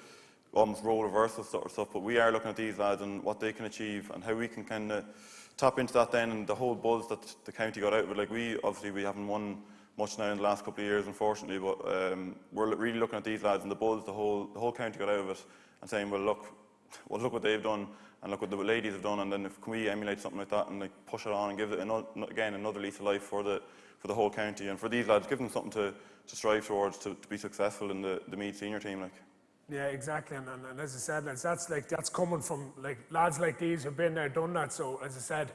almost role reversal sort of stuff, but we are looking at these lads and what they can achieve and how we can kind of tap into that then, and the whole buzz that the county got out of it. Like, we haven't won much now in the last couple of years, unfortunately, but we're really looking at these lads and the buzz the whole county got out of it, and saying, well look what they've done, and look what the ladies have done, and then can we emulate something like that and like push it on and give it another lease of life for the whole county, and for these lads, give them something to strive towards to be successful in the Meath senior team, like. Yeah, exactly, and as I said, lads, that's coming from like lads like these who've been there, done that. So as I said,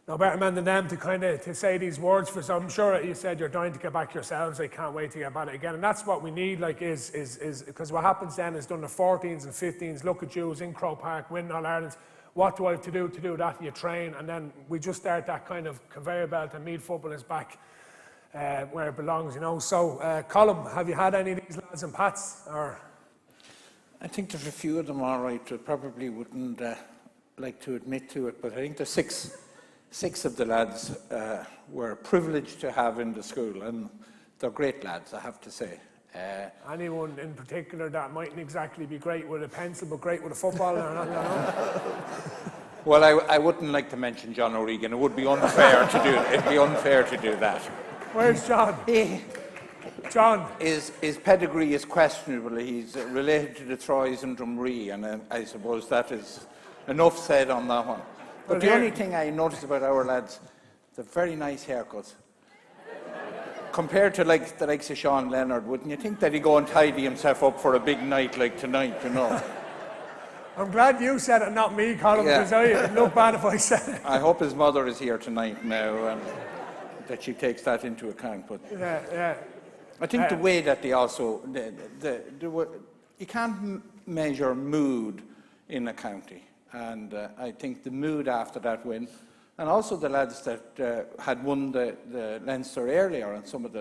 no better man than them to say these words for. So I'm sure you said you're dying to get back yourselves. I can't wait to get back again, and that's what we need. Like is because what happens then is done the 14s and 15s. Look at you in Croke Park winning All Ireland. what do I have to do that? You train, and then we just start that kind of conveyor belt, and Meath football is back where it belongs, you know. So, Colm, have you had any of these lads in Pats? Or? I think there's a few of them all right, that probably wouldn't like to admit to it, but I think there's six of the lads were privileged to have in the school, and they're great lads, I have to say. Anyone in particular that mightn't exactly be great with a pencil, but great with a football or not, you know? Well, I wouldn't like to mention John O'Regan. It would be unfair to do. It'd be unfair to do that. Where's John? John, his pedigree is questionable. He's related to the Troys and Drumree, and I suppose that is enough said on that one. But well, the only thing I noticed about our lads, they're very nice haircuts. Compared to like the likes of Sean Leonard, wouldn't you think that he'd go and tidy himself up for a big night like tonight, you know? I'm glad you said it, not me, Colm, because I look bad if I said it. I hope his mother is here tonight now, and that she takes that into account. But yeah. I think the way that they also, you can't measure mood in a county, and I think the mood after that win, and also the lads that had won the Leinster earlier, and some of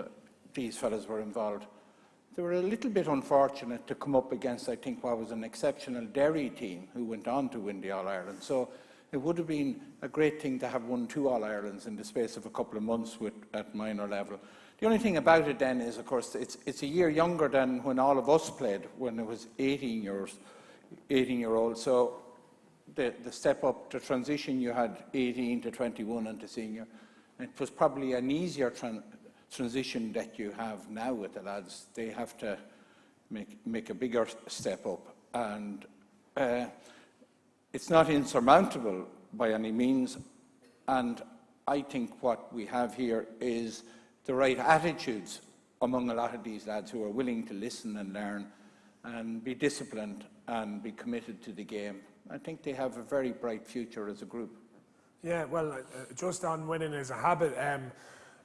these fellas were involved, they were a little bit unfortunate to come up against, I think, what was an exceptional Derry team who went on to win the All-Ireland. So it would have been a great thing to have won 2 All-Irelands in the space of a couple of months at minor level. The only thing about it then is, of course, it's a year younger than when all of us played, when it was 18-year-old. So the step up, the transition, you had 18 to 21 and to senior. It was probably an easier transition that you have now with the lads. They have to make a bigger step up, and it's not insurmountable by any means. And I think what we have here is the right attitudes among a lot of these lads who are willing to listen and learn and be disciplined and be committed to the game. I think they have a very bright future as a group. Yeah, well, just on winning is a habit.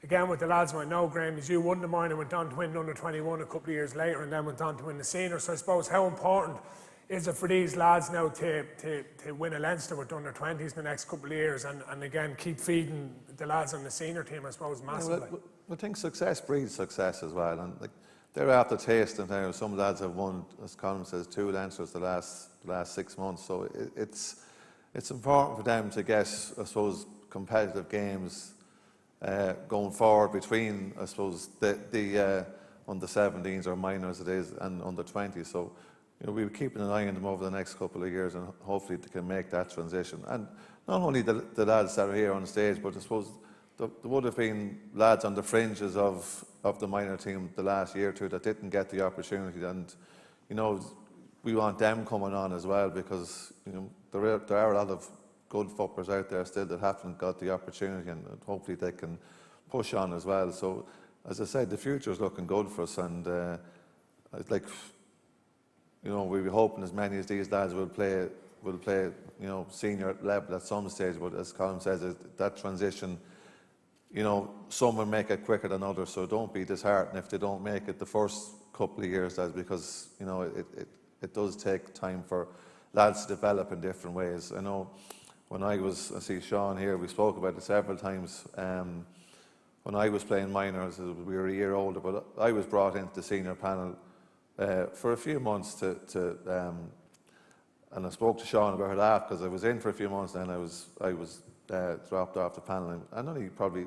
Again, with the lads I know, Graham, as you won the minor, went on to win under 21 a couple of years later, and then went on to win the senior. So I suppose how important is it for these lads now to win a Leinster with under 20s in the next couple of years, and again keep feeding the lads on the senior team, I suppose, massively. Yeah, I think success breeds success as well, and like, they're after tasting now. Some lads have won, as Colm says, 2 Leinsters the last 6 months. So it's important for them to get, I suppose, competitive games going forward between, I suppose, the under 17s or minors it is, and under 20s. So you know, we'll be keeping an eye on them over the next couple of years, and hopefully they can make that transition. And not only the lads that are here on stage, but I suppose there would have been lads on the fringes of the minor team the last year or two that didn't get the opportunity, and you know, we want them coming on as well, because you know there are a lot of good footballers out there still that haven't got the opportunity, and hopefully they can push on as well. So as I said, the future is looking good for us, and I'd like, you know, we'll be hoping as many as these lads will play, you know, senior level at some stage. But as Colm says, that transition, you know, some will make it quicker than others. So don't be disheartened if they don't make it the first couple of years, lads, because you know it does take time for lads to develop in different ways. I know when I see Sean here, we spoke about it several times. When I was playing minors, we were a year older, but I was brought into the senior panel for a few months and I spoke to Sean about that, because I was in for a few months, and I was dropped off the panel, and only probably,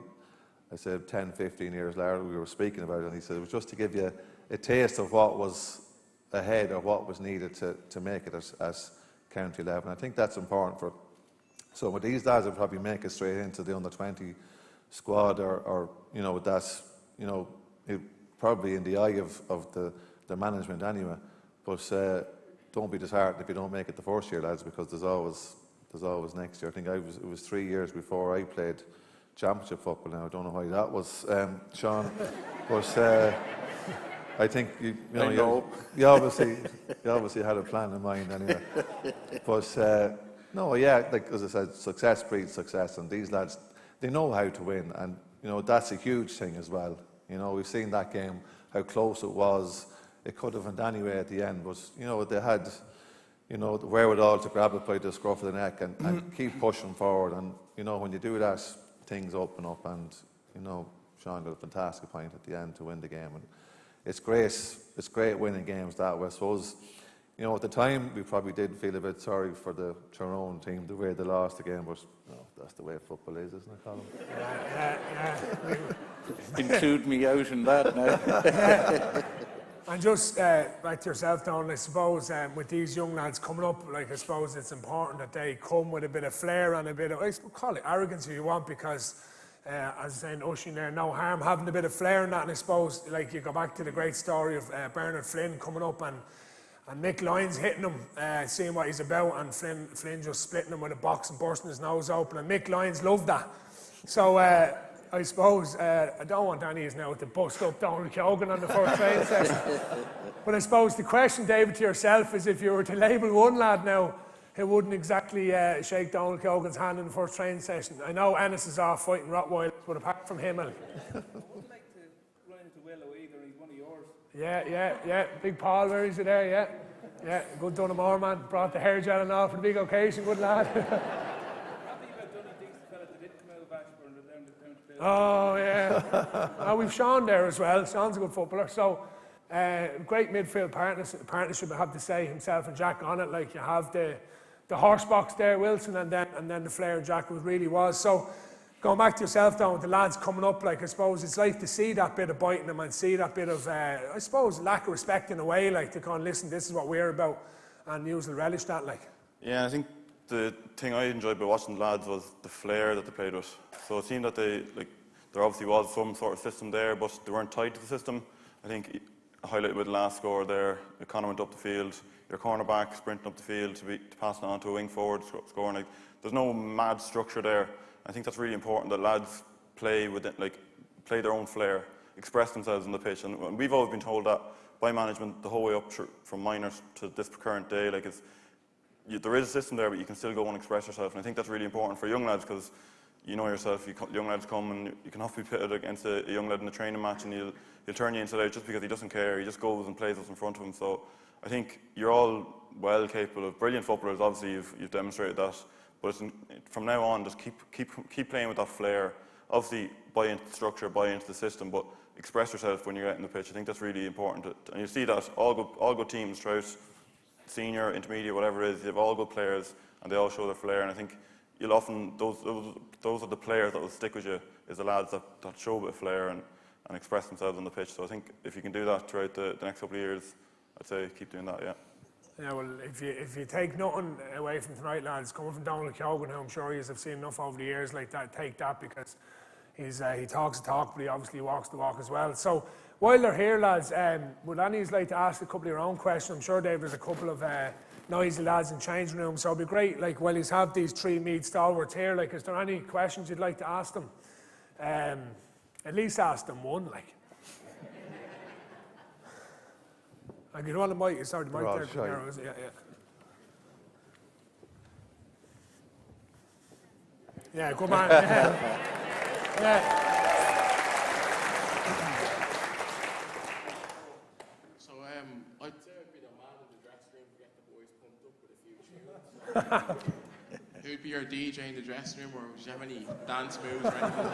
I said 10, 15 years later, we were speaking about it, and he said it was just to give you a taste of what was ahead, or what was needed to make it as county level. And I think that's important for some of these lads will probably make it straight into the under 20 squad, or you know, that's, you know, probably in the eye of the management anyway. But don't be disheartened if you don't make it the first year, lads, because there's always next year. I think it was 3 years before I played championship football. Now I don't know why that was, Sean, but I think you obviously had a plan in mind anyway. But no, yeah, like as I said, success breeds success, and these lads, they know how to win, and you know that's a huge thing as well. You know, we've seen that game, how close it was. It could have went anyway at the end, but you know they had you know, the wherewithal to grab it by the scruff of the neck and keep pushing forward. And, you know, when you do that, things open up. And, you know, Sean got a fantastic point at the end to win the game. And it's great winning games that way. I suppose, you know, at the time, we probably did feel a bit sorry for the Tyrone team, the way they lost the game, but that's the way football is, isn't it, Colin? Include me out in that now. And just back to yourself, Donald, I suppose with these young lads coming up, like I suppose it's important that they come with a bit of flair and a bit of, I call it arrogance if you want, because as I was saying, Oisin there, no harm having a bit of flair in that. And I suppose, like, you go back to the great story of Bernard Flynn coming up and Mick Lyons hitting him, seeing what he's about, and Flynn just splitting him with a box and bursting his nose open, and Mick Lyons loved that. So I suppose, I don't want any of us now to bust up Donald Keoghan on the first training session. But I suppose the question, David, to yourself is, if you were to label one lad now, who wouldn't exactly shake Donald Keoghan's hand in the first training session. I know Ennis is off fighting Rottweilers, but apart from him, I wouldn't like to run into Willow either, he's one of yours. Yeah. Big Paul, where is he there? Yeah, good Donegal man. Brought the hair gel and all for the big occasion, good lad. Oh, yeah. We've Sean there as well. Sean's a good footballer. So, great midfield partnership, I have to say, himself and Jack on it. Like, you have the horse box there, Wilson, and then the flair Jack really was. So, going back to yourself, Don, with the lads coming up, like, I suppose it's like to see that bit of biting them and see that bit of, I suppose, lack of respect in a way, like, to kind of listen, this is what we're about, and use will relish that, like. Yeah, I think the thing I enjoyed about watching the lads was the flair that they played with. So it seemed that there obviously was some sort of system there, but they weren't tied to the system. I think highlighted with the last score there, Connor went up the field, your cornerback sprinting up the field to pass it on to a wing forward, scoring. Like, there's no mad structure there. I think that's really important that lads play their own flair, express themselves on the pitch. And we've always been told that by management the whole way up from minors to this current day. Like, there is a system there, but you can still go and express yourself. And I think that's really important for young lads, because you know yourself, young lads come and you can often be pitted against a young lad in a training match, and he'll turn you inside out just because he doesn't care. He just goes and plays what's in front of him. So I think you're all well capable of brilliant footballers. Obviously, you've demonstrated that. But from now on, just keep playing with that flair. Obviously, buy into the structure, buy into the system, but express yourself when you're out in the pitch. I think that's really important. And you see that all good teams throughout senior, intermediate, whatever it is, they have all good players and they all show their flair. And I think you'll often, those are the players that will stick with you, is the lads that show a bit of flair and express themselves on the pitch. So I think if you can do that throughout the next couple of years, I'd say keep doing that, yeah. Yeah, well, if you take nothing away from tonight, lads, coming from Donald Keoghan, who I'm sure you have seen enough over the years like that, take that, because he talks the talk, but he obviously walks the walk as well. So while they're here, lads, would any of you like to ask a couple of your own questions? I'm sure, Dave, there's a couple of noisy lads in changing rooms, so it'd be great, like, while he's have these three Meath stalwarts here, like, is there any questions you'd like to ask them? At least ask them one, like. I get on the mic, sorry, the mic there. Yeah, good man. So, I'd say I'd be the man in the dressing room to get the boys pumped up with a few tunes. Who'd be your DJ in the dressing room, or would you have any dance moves or anything?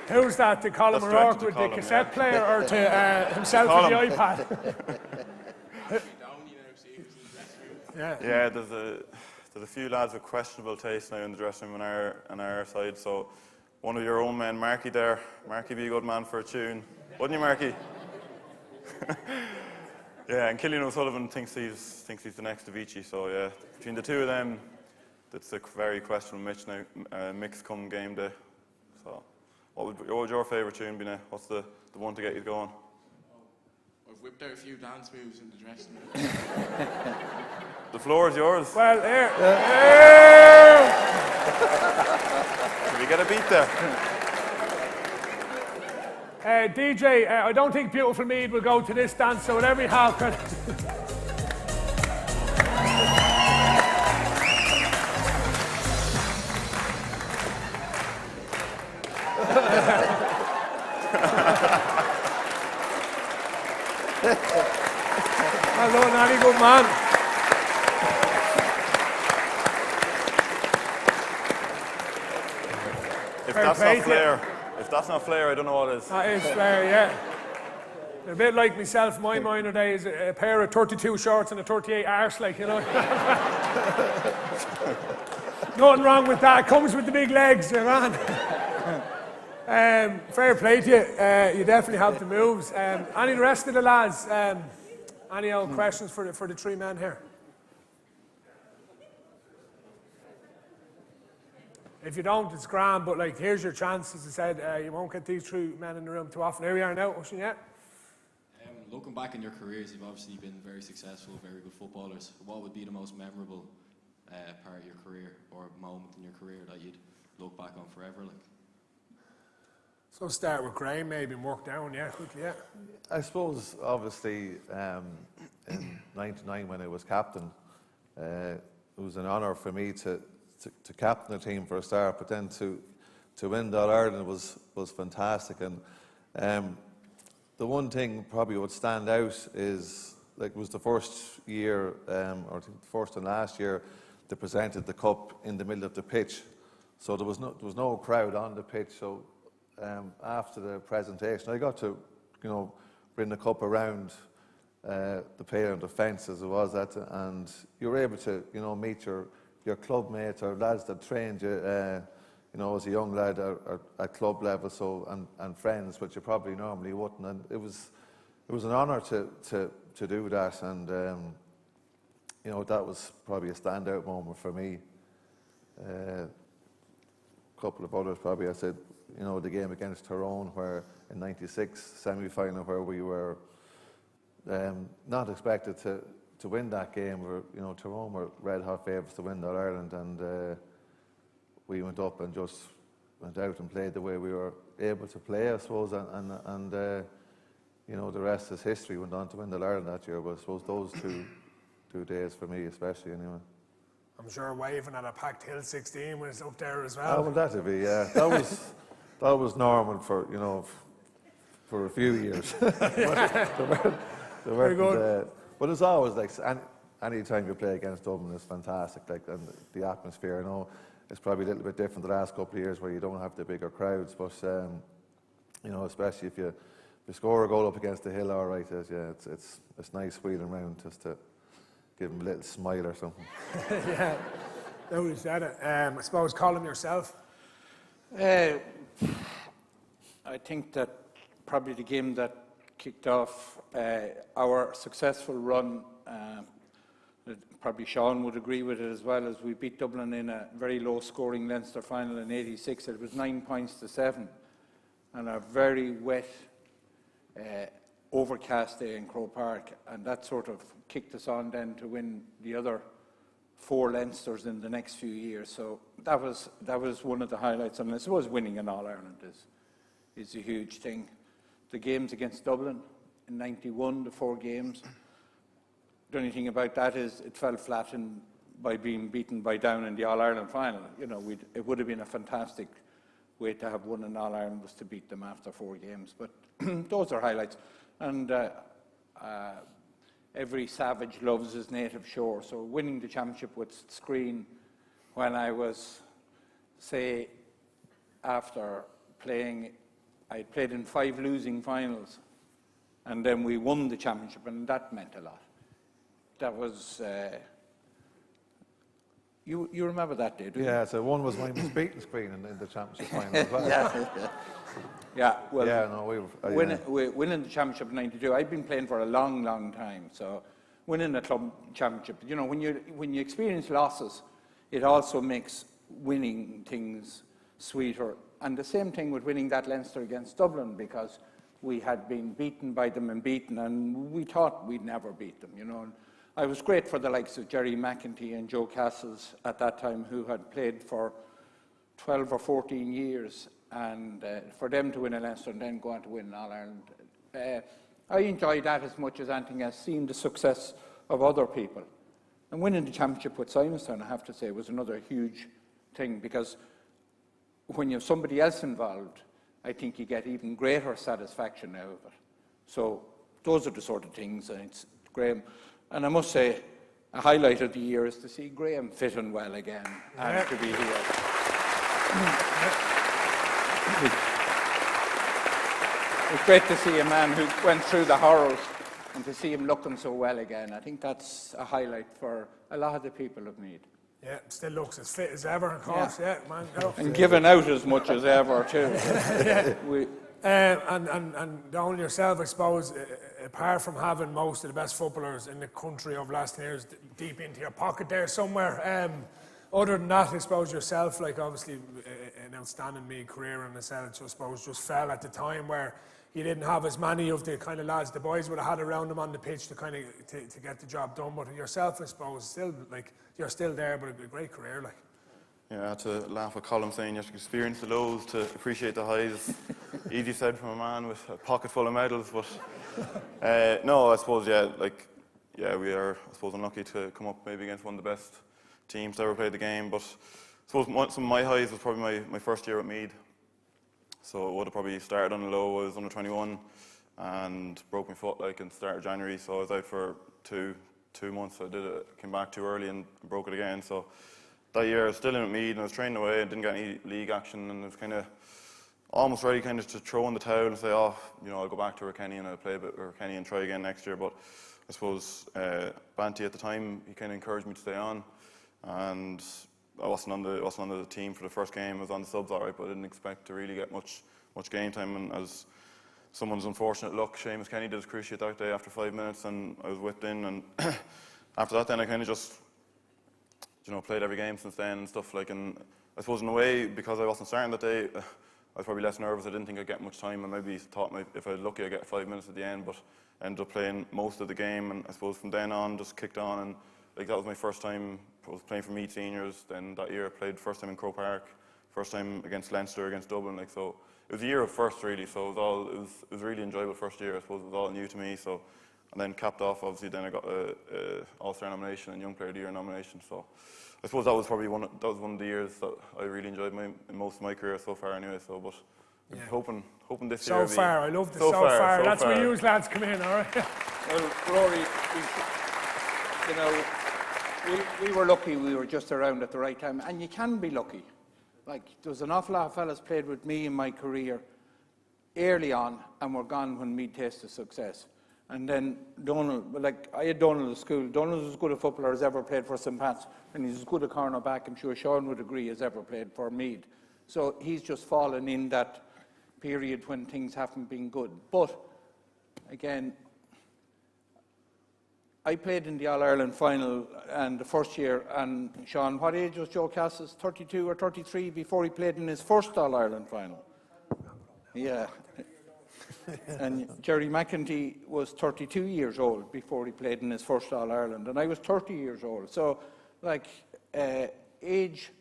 Who's that, to Colin O'Rourke with the cassette player, or to himself with the iPad? Yeah, there's a few lads with questionable taste now in the dressing room on our side. So one of your own men, Marky there. Marky, be a good man for a tune, wouldn't you, Marky? Yeah, and Killian O'Sullivan thinks he's the next Avicii. So yeah, between the two of them, that's a very questionable mix come game day. So. What would your favourite tune be now? What's the one to get you going? I've whipped out a few dance moves in the dressing room. The floor is yours. Well, here. Can we get a beat there? DJ, I don't think Beautiful Meath will go to this dance, so whatever you have. Good man. If that's not flair, I don't know what is. That is flair, yeah. A bit like myself, my minor days, a pair of 32 shorts and a 38 arse, like, you know. Nothing wrong with that. It comes with the big legs, man. Fair play to you. You definitely have the moves. Any of the rest of the lads? Any old questions for the three men here? If you don't, it's grand, but like, here's your chance. As I said, you won't get these three men in the room too often. Here we are now, Ocean, yeah? Looking back in your careers, you've obviously been very successful, very good footballers. What would be the most memorable part of your career, or moment in your career that you'd look back on forever? Like, so start with Graham, maybe, and work down, yeah, quickly, yeah. I suppose, obviously, in '99 when I was captain, it was an honour for me to captain the team for a start, but then to win that Ireland was fantastic. And the one thing probably would stand out is, like, it was the first year, or I think the first and last year, they presented the cup in the middle of the pitch. So there was no crowd on the pitch. So after the presentation, I got to, bring the cup around the pale the fence as it was at, and you were able to, meet your club mates or lads that trained you, as a young lad at club level, and friends, which you probably normally wouldn't. And it was an honour to do that, and that was probably a standout moment for me. A couple of others probably, I said, the game against Tyrone, where in '96 semi-final, where we were not expected to win that game. Tyrone were red hot favourites to win that Ireland, and we went up and just went out and played the way we were able to play, I suppose, and the rest is history. Went on to win the Ireland that year, but I suppose those two days for me especially, anyway. I'm sure waving at a packed Hill 16 was up there as well. Oh, well, that'd be, yeah. That was normal for a few years. Very good. But it's always like, any time you play against Dublin is fantastic, like, and the atmosphere, it's probably a little bit different the last couple of years where you don't have the bigger crowds, but especially if you score a goal up against the Hill, all right, it's nice wheeling around just to give them a little smile or something. Yeah, nobody said it. I suppose, Colin, yourself? I think that probably the game that kicked off our successful run, probably Sean would agree with it as well, as we beat Dublin in a very low-scoring Leinster final in '86. It was 9 points to 7, and a very wet, overcast day in Croke Park, and that sort of kicked us on then to win the other 4 Leinsters in the next few years. So that was one of the highlights, and I suppose winning an All-Ireland is a huge thing. The games against Dublin in '91, the 4 games. The only thing about that is it fell flat by being beaten by Down in the All-Ireland final. It would have been a fantastic way to have won an All-Ireland, was to beat them after 4 games. But those are highlights. And every savage loves his native shore. So winning the championship with Screen when I was, say, after playing, I played in 5 losing finals, and then we won the championship, and that meant a lot. That was, you remember that day, do you? Yeah, so one was when we was beating Screen in the championship final as well. Yeah, well, yeah, no, winning the championship in '92, I've been playing for a long, long time, so winning a club championship, when you experience losses, it also makes winning things sweeter. And the same thing with winning that Leinster against Dublin, because we had been beaten by them and we thought we'd never beat them, And I was great for the likes of Jerry McEntee and Joe Castles at that time, who had played for 12 or 14 years, and for them to win a Leinster and then go on to win All-Ireland. I enjoyed that as much as anything else, seeing the success of other people. And winning the championship with Simonstown, I have to say, was another huge thing, because when you have somebody else involved, I think you get even greater satisfaction out of it. So those are the sort of things, and it's Graham. And I must say, a highlight of the year is to see Graham fitting well again and to be here. It's great to see a man who went through the horrors and to see him looking so well again. I think that's a highlight for a lot of the people of Meath. Yeah, still looks as fit as ever, of course. Yeah, man. And giving out as much as ever, too. And Donald, yourself, I suppose, apart from having most of the best footballers in the country over the last 10 years deep into your pocket there somewhere, other than that, I suppose yourself, like obviously an outstanding Meath career, and I suppose just fell at the time where you didn't have as many of the kind of lads the boys would have had around them on the pitch to kind of to get the job done. But yourself, I suppose, still like you're still there, but a great career, like. Yeah, I had to laugh at Colin saying you have to experience the lows to appreciate the highs. Easy said from a man with a pocket full of medals, but no, I suppose, we are, I suppose, unlucky to come up maybe against one of the best teams to ever play the game, but I suppose some of my highs was probably my first year at Meath. So it would have probably started on the low. I was under 21 and broke my foot like in the start of January, so I was out for two months. I came back too early and broke it again. So that year I was still in at Meath and I was training away and didn't get any league action, and I was kind of almost ready kind of to throw in the towel and say, I'll go back to Kenny and I'll play a bit with Kenny and try again next year. But I suppose Banty at the time, he kind of encouraged me to stay on, and I wasn't on the team for the first game. I was on the subs alright, but I didn't expect to really get much game time. And as someone's unfortunate luck, Seamus Kenny did his cruciate that day after 5 minutes, and I was whipped in. And after that, then I kind of just played every game since then and stuff like. And I suppose in a way, because I wasn't starting that day, I was probably less nervous. I didn't think I'd get much time. I maybe thought if I was lucky I'd get 5 minutes at the end, but I ended up playing most of the game. And I suppose from then on, just kicked on, and like that was my first time. I was playing for Meath seniors. Then that year I played first time in Croke Park, first time against Leinster, against Dublin. Like, so it was a year of firsts really. So it was really enjoyable first year. I suppose it was all new to me. So, and then capped off, obviously, then I got a All-Star nomination and Young Player of the Year nomination. So I suppose that was probably one of the years that I really enjoyed in most of my career so far anyway. So, but I'm hoping this year. So far, I love the so far. That's where you lads come in, all right? Well, Rory, we were lucky we were just around at the right time, and you can be lucky. Like, there was an awful lot of fellas played with me in my career early on and were gone when Meath tasted success. And then Donald, like I had Donald at school. Donald was as good a footballer as ever played for St. Pat's, and he's as good a cornerback, I'm sure Sean would agree, as ever played for Meath. So he's just fallen in that period when things haven't been good. But again, I played in the All-Ireland final and the first year, and Sean, what age was Joe Cassis? 32 or 33 before he played in his first All-Ireland final? Yeah. And Jerry McEntee was 32 years old before he played in his first All-Ireland, and I was 30 years old. So, like, age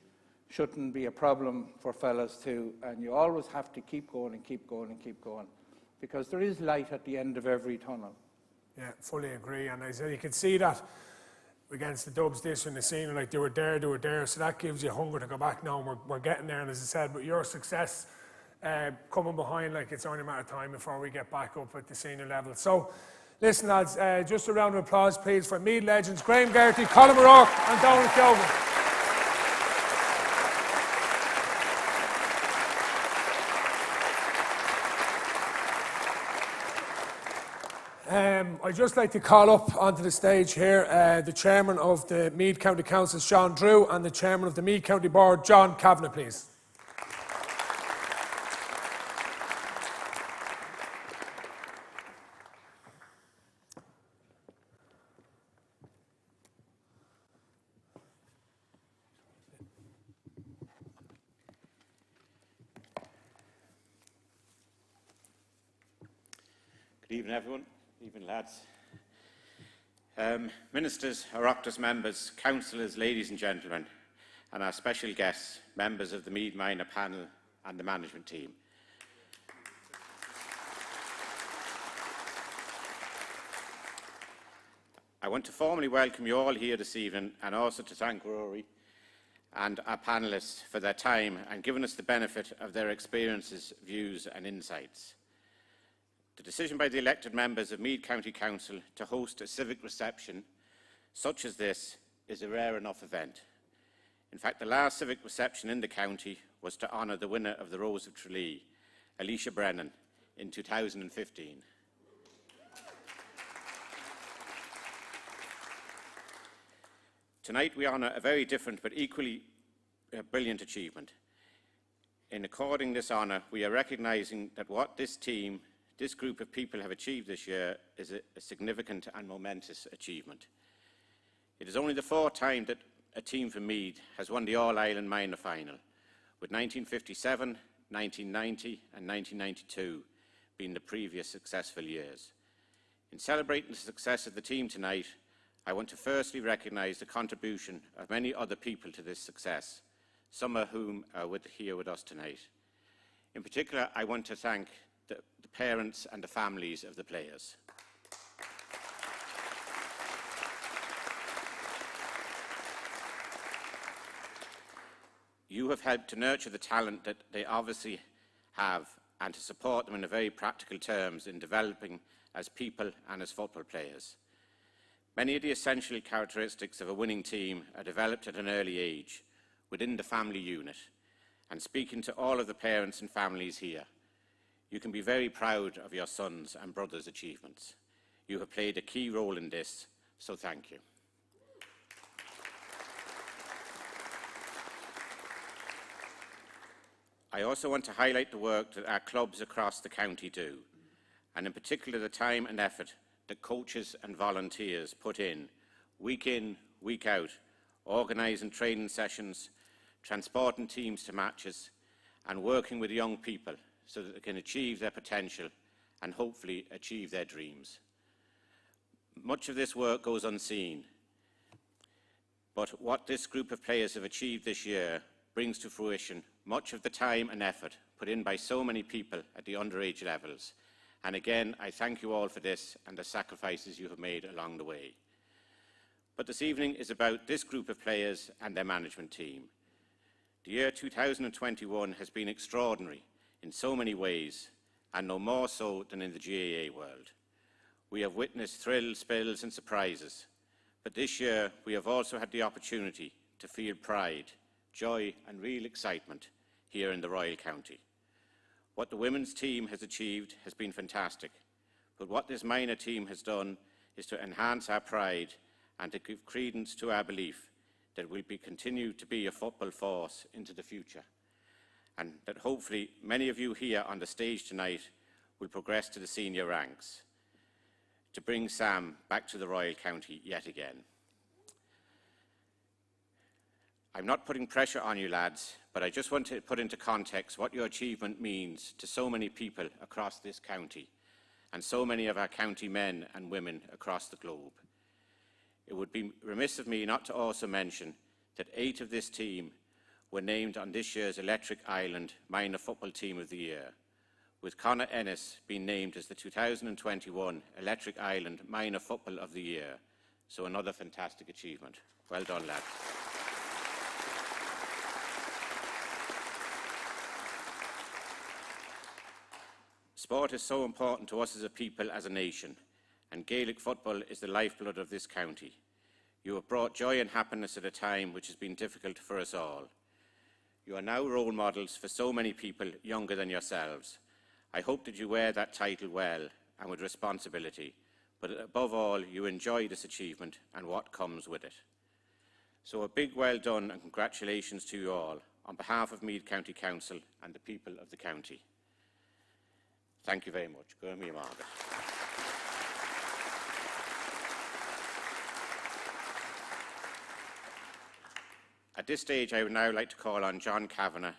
shouldn't be a problem for fellas too, and you always have to keep going and keep going and keep going, because there is light at the end of every tunnel. Yeah, fully agree. And I said you could see that against the Dubs this in the scene, like they were there. So that gives you hunger to go back now, and we're getting there. And as I said, but your success coming behind, like it's only a matter of time before we get back up at the senior level. So listen, lads, just a round of applause, please, for Meath legends Graham Gertie, Colin O'Rourke and Donald Kyogan. I'd just like to call up onto the stage here the Chairman of the Meath County Council, Sean Drew, and the Chairman of the Meath County Board, John Kavanagh, please. Good evening, everyone. Evening, lads. Ministers, Oireachtas members, councillors, ladies and gentlemen, and our special guests, members of the Meath Minor panel and the management team. I want to formally welcome you all here this evening, and also to thank Rory and our panellists for their time and giving us the benefit of their experiences, views and insights. The decision by the elected members of Meath County Council to host a civic reception Such as this is a rare enough event. In fact, the last civic reception in the county was to honour the winner of the Rose of Tralee, Alicia Brennan, in 2015. Tonight we honour a very different but equally brilliant achievement. In according this honour, we are recognising that what this team, this group of people have achieved this year is a significant and momentous achievement. It is only the fourth time that a team from Meath has won the All-Ireland Minor Final, with 1957, 1990 and 1992 being the previous successful years. In celebrating the success of the team tonight, I want to firstly recognise the contribution of many other people to this success, some of whom are here with us tonight. In particular, I want to thank the parents and the families of the players. You have helped to nurture the talent that they obviously have and to support them in very practical terms in developing as people and as football players. Many of the essential characteristics of a winning team are developed at an early age within the family unit. And speaking to all of the parents and families here, you can be very proud of your sons' and brothers' achievements. You have played a key role in this, so thank you. I also want to highlight the work that our clubs across the county do, and in particular the time and effort that coaches and volunteers put in, week out, organising training sessions, transporting teams to matches, and working with young people so that they can achieve their potential and hopefully achieve their dreams. Much of this work goes unseen, but what this group of players have achieved this year brings to fruition much of the time and effort put in by so many people at the underage levels. And again, I thank you all for this and the sacrifices you have made along the way. But this evening is about this group of players and their management team. The year 2021 has been extraordinary in so many ways, and no more so than in the GAA world. We have witnessed thrills, spills and surprises, but this year we have also had the opportunity to feel pride, joy and real excitement here in the Royal County. What the women's team has achieved has been fantastic, but what this minor team has done is to enhance our pride and to give credence to our belief that we'll continue to be a football force into the future, and that hopefully many of you here on the stage tonight will progress to the senior ranks to bring Sam back to the Royal County yet again. I'm not putting pressure on you lads, but I just want to put into context what your achievement means to so many people across this county and so many of our county men and women across the globe. It would be remiss of me not to also mention that 8 of this team were named on this year's Electric Island Minor Football Team of the Year, with Conor Ennis being named as the 2021 Electric Island Minor Football of the Year. So another fantastic achievement. Well done, lads. Sport is so important to us as a people, as a nation, and Gaelic football is the lifeblood of this county. You have brought joy and happiness at a time which has been difficult for us all. You are now role models for so many people younger than yourselves. I hope that you wear that title well and with responsibility, but above all, you enjoy this achievement and what comes with it. So a big well done and congratulations to you all on behalf of Meath County Council and the people of the county. Thank you very much. Go me, Margaret. At this stage, I would now like to call on John Kavanagh,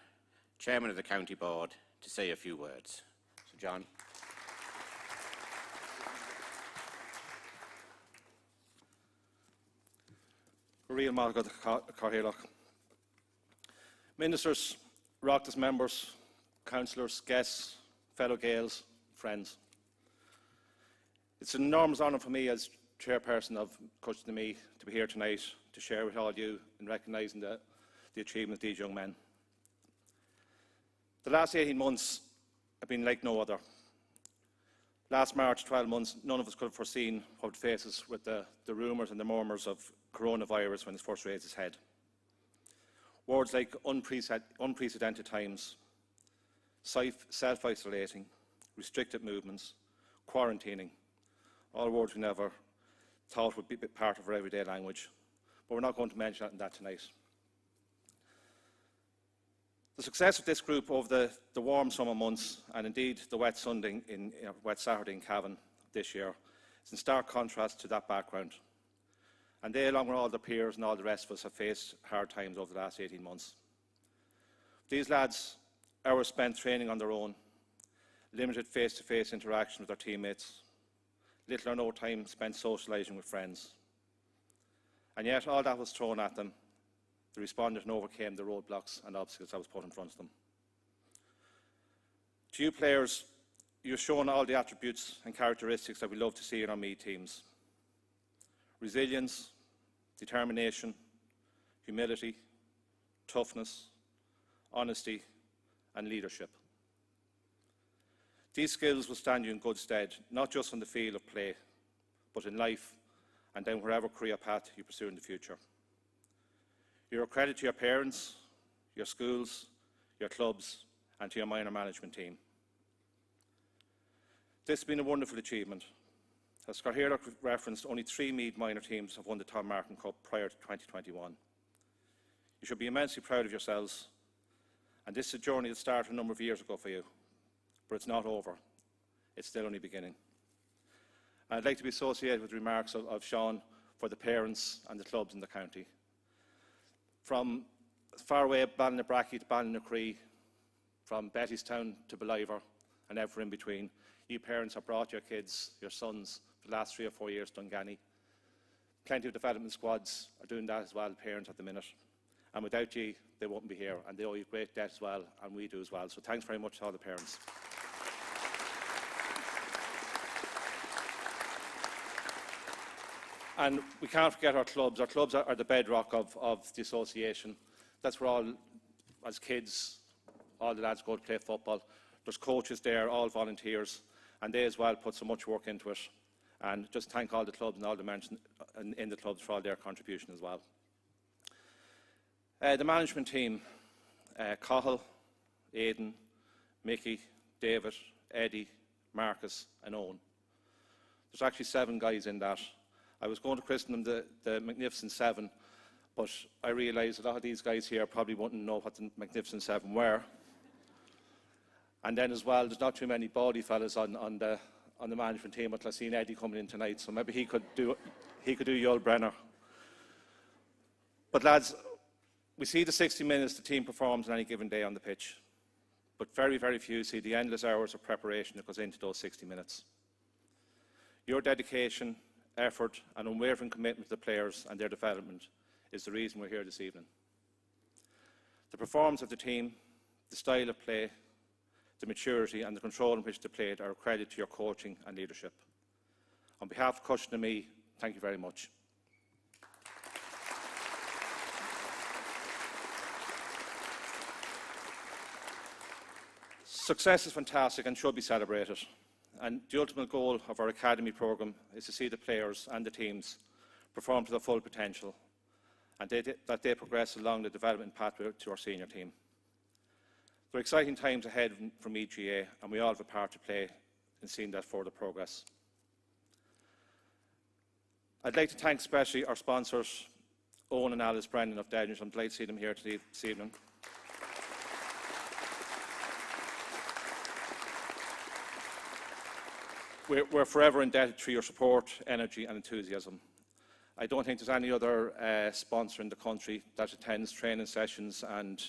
Chairman of the County Board, to say a few words. So, John. Real Margaret Carhilloch. Ministers, Oireachtas members, councillors, guests, fellow Gaels, friends. It's an enormous honour for me as chairperson of Coach the Meath to be here tonight to share with all you in recognising the achievement of these young men. The last 18 months have been like no other. Last March, 12 months, none of us could have foreseen what would face us with the rumours and the murmurs of coronavirus when it first raised its head. Words like unprecedented times, self-isolating, restricted movements, quarantining, all words we never thought would be part of our everyday language. But we're not going to mention that tonight. The success of this group over the warm summer months, and indeed the wet Saturday in Cavan this year, is in stark contrast to that background. And they, along with all their peers and all the rest of us, have faced hard times over the last 18 months. These lads, hours spent training on their own, limited face-to-face interaction with their teammates, little or no time spent socialising with friends. And yet all that was thrown at them. They responded and overcame the roadblocks and obstacles that was put in front of them. To you players, you've shown all the attributes and characteristics that we love to see in our Meath teams. Resilience, determination, humility, toughness, honesty and leadership. These skills will stand you in good stead, not just on the field of play, but in life and then wherever career path you pursue in the future. You're a credit to your parents, your schools, your clubs, and to your minor management team. This has been a wonderful achievement. As Scarhera referenced, only 3 Meath minor teams have won the Tom Martin Cup prior to 2021. You should be immensely proud of yourselves, and this is a journey that started a number of years ago for you, but it's not over. It's still only beginning. And I'd like to be associated with remarks of Sean for the parents and the clubs in the county. From far away Ballinabrakey to Ballinacree, from Bettystown to Beliver, and everywhere in between, you parents have brought your kids, your sons, for the last 3 or 4 years to Dunganny. Plenty of development squads are doing that as well, parents at the minute. And without you, they wouldn't be here. And they owe you great debt as well, and we do as well. So thanks very much to all the parents. And we can't forget our clubs. Our clubs are the bedrock of the association. That's where all, as kids, all the lads go to play football. There's coaches there, all volunteers, and they as well put so much work into it. And just thank all the clubs and all the men in the clubs for all their contribution as well. The management team, Cahill, Aidan, Mickey, David, Eddie, Marcus and Owen. There's actually 7 guys in that. I was going to christen them the Magnificent 7, but I realised a lot of these guys here probably wouldn't know what the Magnificent 7 were. And then as well, there's not too many bawdy fellas on the management team until I seen Eddie coming in tonight, so maybe he could do Yul Brenner. But lads, we see the 60 minutes the team performs on any given day on the pitch, but very, very few see the endless hours of preparation that goes into those 60 minutes. Your dedication, effort and unwavering commitment to the players and their development is the reason we're here this evening. The performance of the team, the style of play, the maturity and the control in which they played are a credit to your coaching and leadership. On behalf of Cushion and me, thank you very much. Success is fantastic and should be celebrated. And the ultimate goal of our academy programme is to see the players and the teams perform to their full potential and that they progress along the development pathway to our senior team. There are exciting times ahead from EGA and we all have a part to play in seeing that further progress. I'd like to thank especially our sponsors, Owen and Alice Brennan of Dedners. I'm delighted to see them here this evening. We're forever indebted to your support, energy and enthusiasm. I don't think there's any other sponsor in the country that attends training sessions and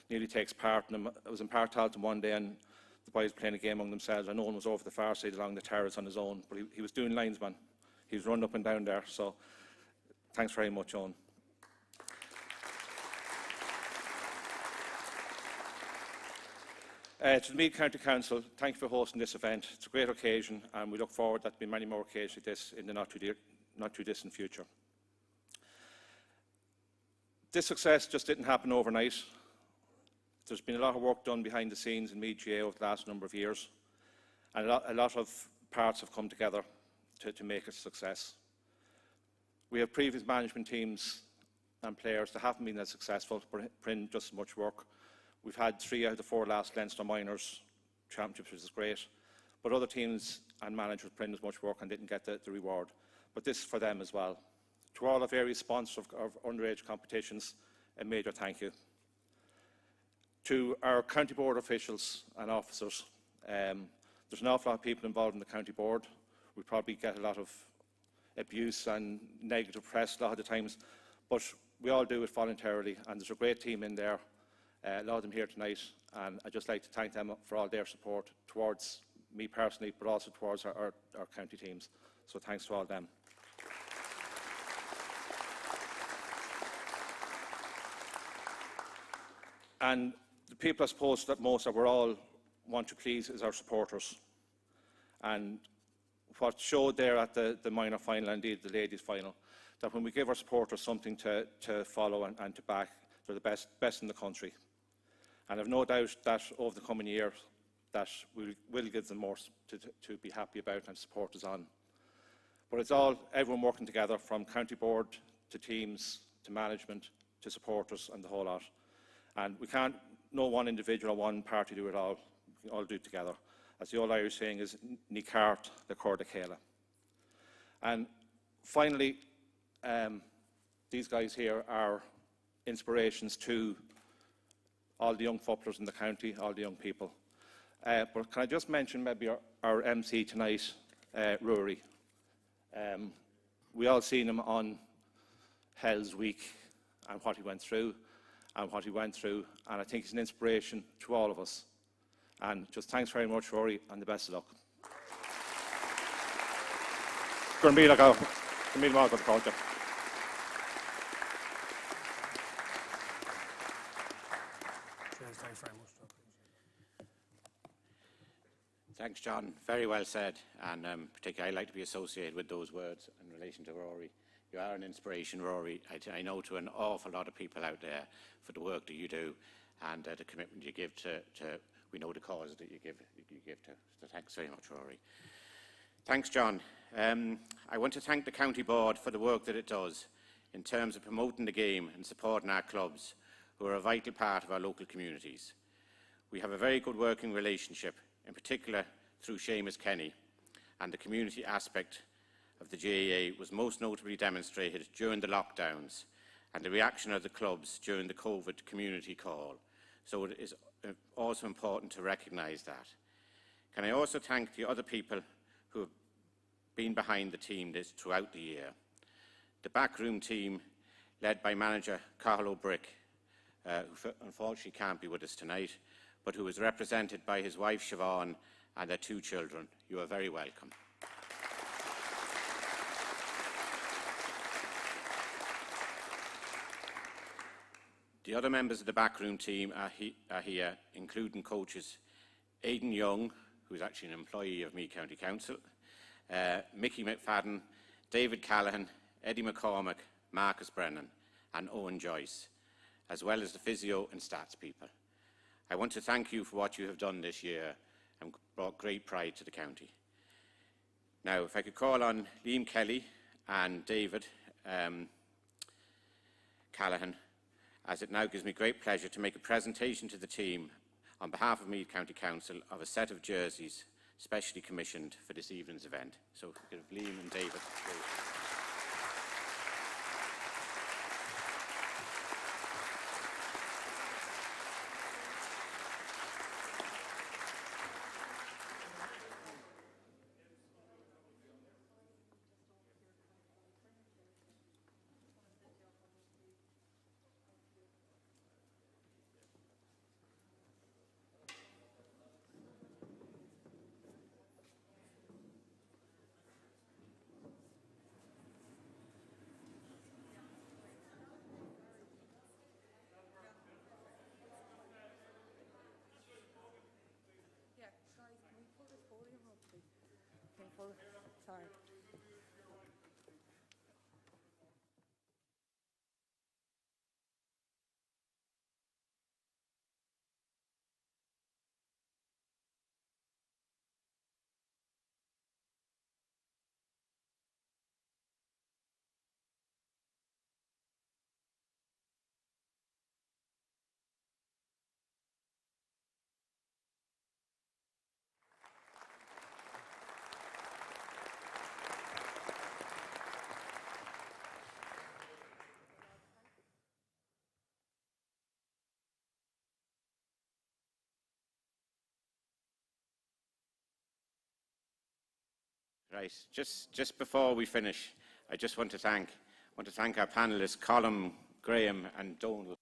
nearly takes part in them. I was in Park Talton one day and the boys were playing a game among themselves and Owen was over the far side along the terrace on his own, but he was doing linesman. He was running up and down there, so thanks very much, Owen. To the Meath County Council, thank you for hosting this event. It's a great occasion and we look forward to there being many more occasions like this in the not too distant future. This success just didn't happen overnight. There's been a lot of work done behind the scenes in Meath GA over the last number of years and a lot of parts have come together to make it a success. We have previous management teams and players that haven't been as successful, but put in just as much work. We've had 3 out of the 4 last Leinster Minors Championships, which is great, but other teams and managers put in as much work and didn't get the reward. But this is for them as well. To all the various sponsors of underage competitions, a major thank you. To our county board officials and officers, there's an awful lot of people involved in the county board. We probably get a lot of abuse and negative press a lot of the times, but we all do it voluntarily, and there's a great team in there, a lot of them here tonight, and I'd just like to thank them for all their support towards me personally, but also towards our county teams. So thanks to all of them. And the people, I suppose, that most that we all want to please is our supporters. And what showed there at the minor final, and indeed the ladies' final, that when we give our supporters something to follow and to back, they're the best in the country. And I've no doubt that over the coming year, that we will give them more to be happy about and support us on. But it's all everyone working together, from county board to teams to management to supporters and the whole lot. And we can't, no one individual or one party do it all. We can all do it together. As the old Irish saying is, Ní Cart le Cor de Chéile. And finally, these guys here are inspirations to all the young footballers in the county, all the young people. But can I just mention maybe our MC tonight, Rory. We all seen him on Hell's Week and what he went through, and I think he's an inspiration to all of us. And just thanks very much, Rory, and the best of luck. Thanks very much. Thanks, John. Very well said. And particularly, I like to be associated with those words in relation to Rory. You are an inspiration, Rory. I know to an awful lot of people out there for the work that you do and the commitment you give to we know the cause that you give to. So thanks very much, Rory. Thanks, John. I want to thank the County Board for the work that it does in terms of promoting the game and supporting our clubs, who are a vital part of our local communities. We have a very good working relationship, in particular through Seamus Kenny, and the community aspect of the GAA was most notably demonstrated during the lockdowns and the reaction of the clubs during the COVID community call. So it is also important to recognise that. Can I also thank the other people who have been behind the team throughout the year. The backroom team, led by manager Carlo Brick, who unfortunately can't be with us tonight, but who is represented by his wife Siobhan and their 2 children. You are very welcome. The other members of the backroom team are here, including coaches Aidan Young, who is actually an employee of Meath County Council, Mickey McFadden, David Callahan, Eddie McCormick, Marcus Brennan and Owen Joyce, as well as the physio and stats people. I want to thank you for what you have done this year and brought great pride to the county. Now, if I could call on Liam Kelly and David Callahan, as it now gives me great pleasure to make a presentation to the team on behalf of Meath County Council of a set of jerseys specially commissioned for this evening's event. So if we could have Liam and David, please. Sorry. Right, just before we finish, I just want to thank our panellists, Colm, Graham and Donal.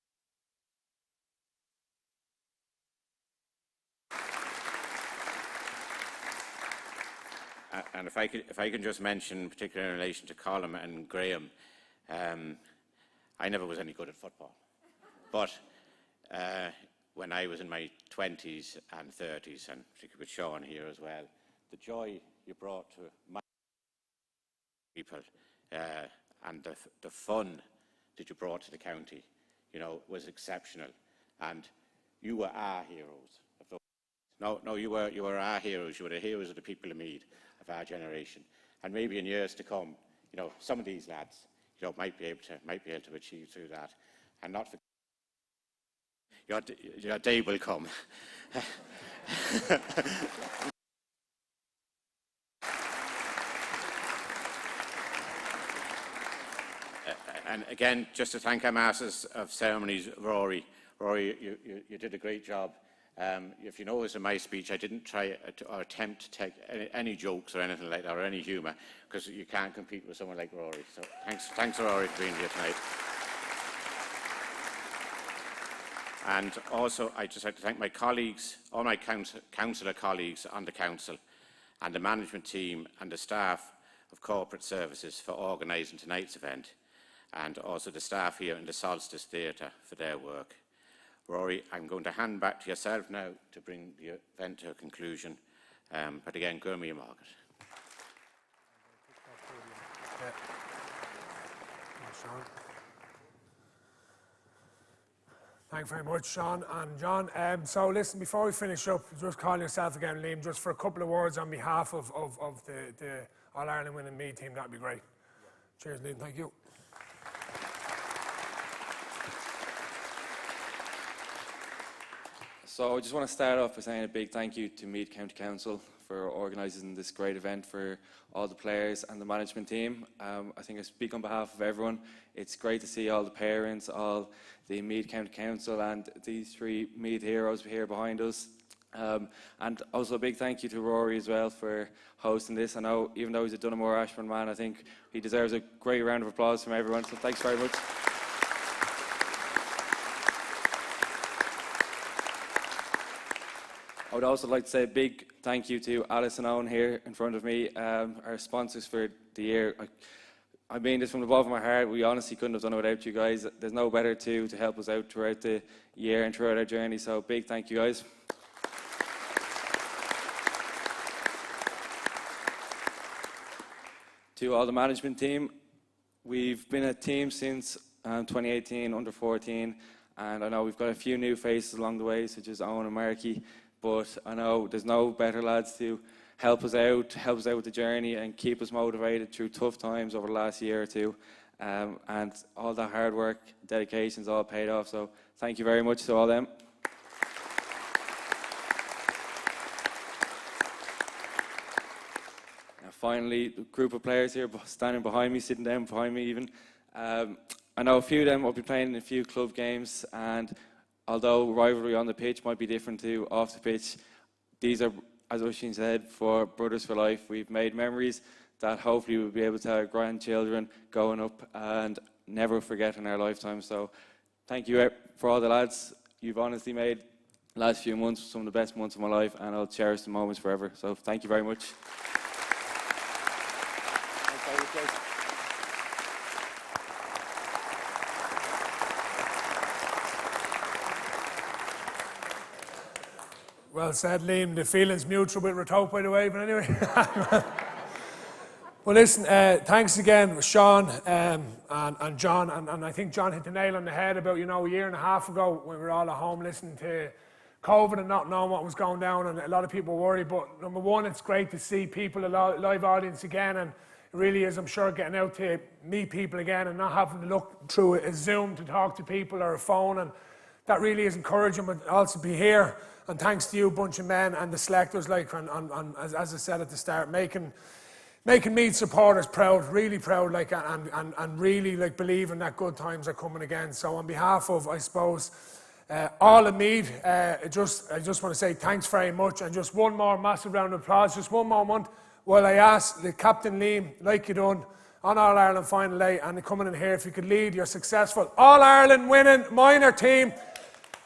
And if I can just mention, particularly in relation to Colm and Graham, I never was any good at football, but when I was in my 20s and 30s, and particularly with Sean here as well, the joy you brought to my people and the fun that you brought to the county, you know, was exceptional. And you were our heroes. No, you were our heroes. You were the heroes of the people of Meath, of our generation. And maybe in years to come, you know, some of these lads, you know, might be able to achieve through that, and not for your day will come. And again, just to thank our Masters of Ceremonies, Rory. Rory, you did a great job. If you notice in my speech, I didn't try or attempt to take any jokes or anything like that, or any humour, because you can't compete with someone like Rory. So thanks Rory for being here tonight. And also, I'd just like to thank my colleagues, all my councillor colleagues on the council, and the management team and the staff of corporate services for organising tonight's event, and also the staff here in the Solstice Theatre for their work. Rory, I'm going to hand back to yourself now to bring the event to a conclusion. But again, Gurmia Margaret. Thank you very much, Sean and John. So listen, before we finish up, just call yourself again, Liam, just for a couple of words on behalf of the All-Ireland winning Meath team, that'd be great. Cheers, Liam, thank you. So I just want to start off by saying a big thank you to Meath County Council for organising this great event for all the players and the management team. I think I speak on behalf of everyone. It's great to see all the parents, all the Meath County Council and these three Meath heroes here behind us. And also a big thank you to Rory as well for hosting this. I know even though he's a Dunamore Ashburn man, I think he deserves a great round of applause from everyone, so thanks very much. I would also like to say a big thank you to Alice and Owen here in front of me, our sponsors for the year. I mean this from the bottom of my heart. We honestly couldn't have done it without you guys. There's no better two to help us out throughout the year and throughout our journey, so big thank you guys. To all the management team, we've been a team since 2018, under 14, and I know we've got a few new faces along the way, such as Owen and Marky. But I know there's no better lads to help us out with the journey and keep us motivated through tough times over the last year or two. And all that hard work, dedication's all paid off. So thank you very much to all them. And finally, the group of players here standing behind me, sitting down behind me even. I know a few of them will be playing in a few club games, and although rivalry on the pitch might be different to off the pitch, these are, as Oisin said, for brothers for life. We've made memories that hopefully we'll be able to have our grandchildren going up and never forget in our lifetime. So thank you for all the lads. You've honestly made the last few months some of the best months of my life, and I'll cherish the moments forever. So thank you very much. Well said, Liam. The feeling's mutual with Ratope, by the way, but anyway. Well, listen, thanks again, Sean and John. And I think John hit the nail on the head about, you know, a year and a half ago when we were all at home listening to COVID and not knowing what was going down, and a lot of people were worried. But number one, it's great to see people, a live audience again, and it really is, I'm sure, getting out to meet people again and not having to look through a Zoom to talk to people or a phone. And that really is encouraging, but also be here. And thanks to you, bunch of men, and the selectors, like, as I said at the start, making Meath supporters proud, really proud, like, and really, like, believing that good times are coming again. So on behalf of, I suppose, all of Meath, I just want to say thanks very much, and just one more massive round of applause, just one more while I ask the captain Liam, like you done on All-Ireland final day, and coming in here, if you could lead your successful All-Ireland winning minor team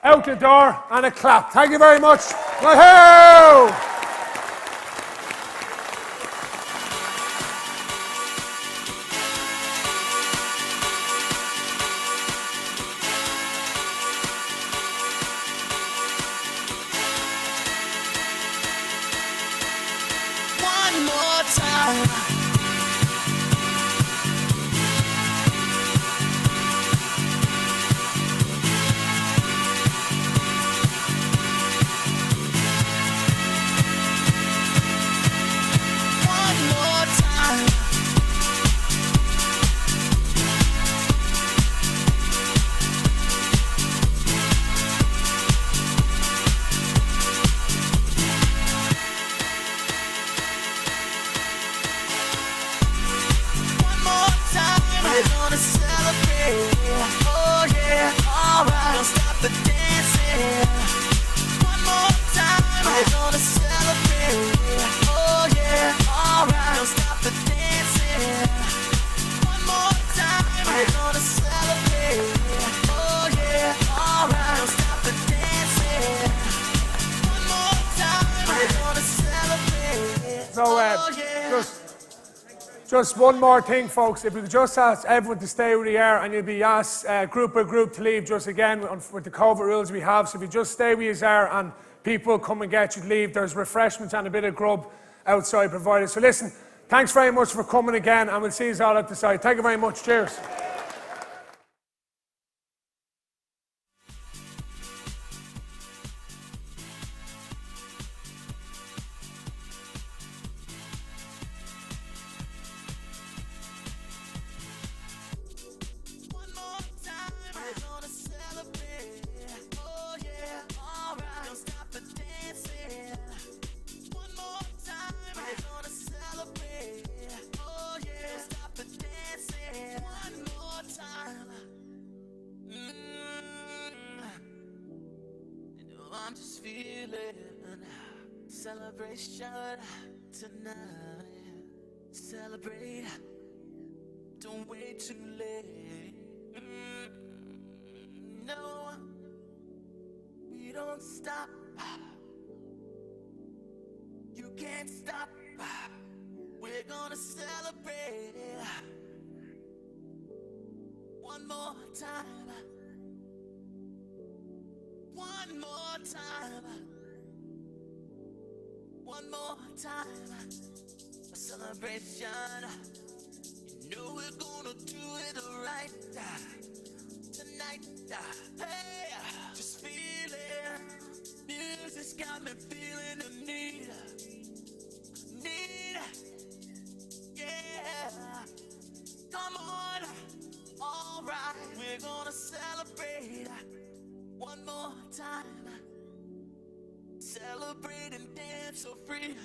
out the door, and a clap. Thank you very much. Woohoo! One more time. One more time. One more time. We're gonna celebrate. Oh yeah, alright. Don't stop the dancing. One more time. We're gonna celebrate. Oh yeah, alright. Don't stop the dancing. One more time. We're gonna celebrate. Oh yeah, alright. Don't stop the dancing. One more time. We're gonna celebrate. So, just one more thing, folks. If we could just ask everyone to stay where they are, and you'll be asked group by group to leave, just again with the COVID rules we have. So if you just stay where you are, and people come and get you to leave, there's refreshments and a bit of grub outside provided. So listen, thanks very much for coming again, and we'll see you all at the side. Thank you very much. Cheers. We're gonna celebrate. Oh yeah, alright. Don't stop the dancing. One more time. We're gonna celebrate. Oh yeah, don't stop the dancing. One more time. You know I'm just feeling celebration tonight. Celebrate. Don't wait too late. No, we don't stop. You can't stop. We're gonna celebrate. One more time. One more time. One more time. A celebration. You know we're gonna do it right tonight. Hey, just feel it. Music's got me feeling the need. Yeah. Come on. All right, we're gonna celebrate one more time. Celebrate and dance so free.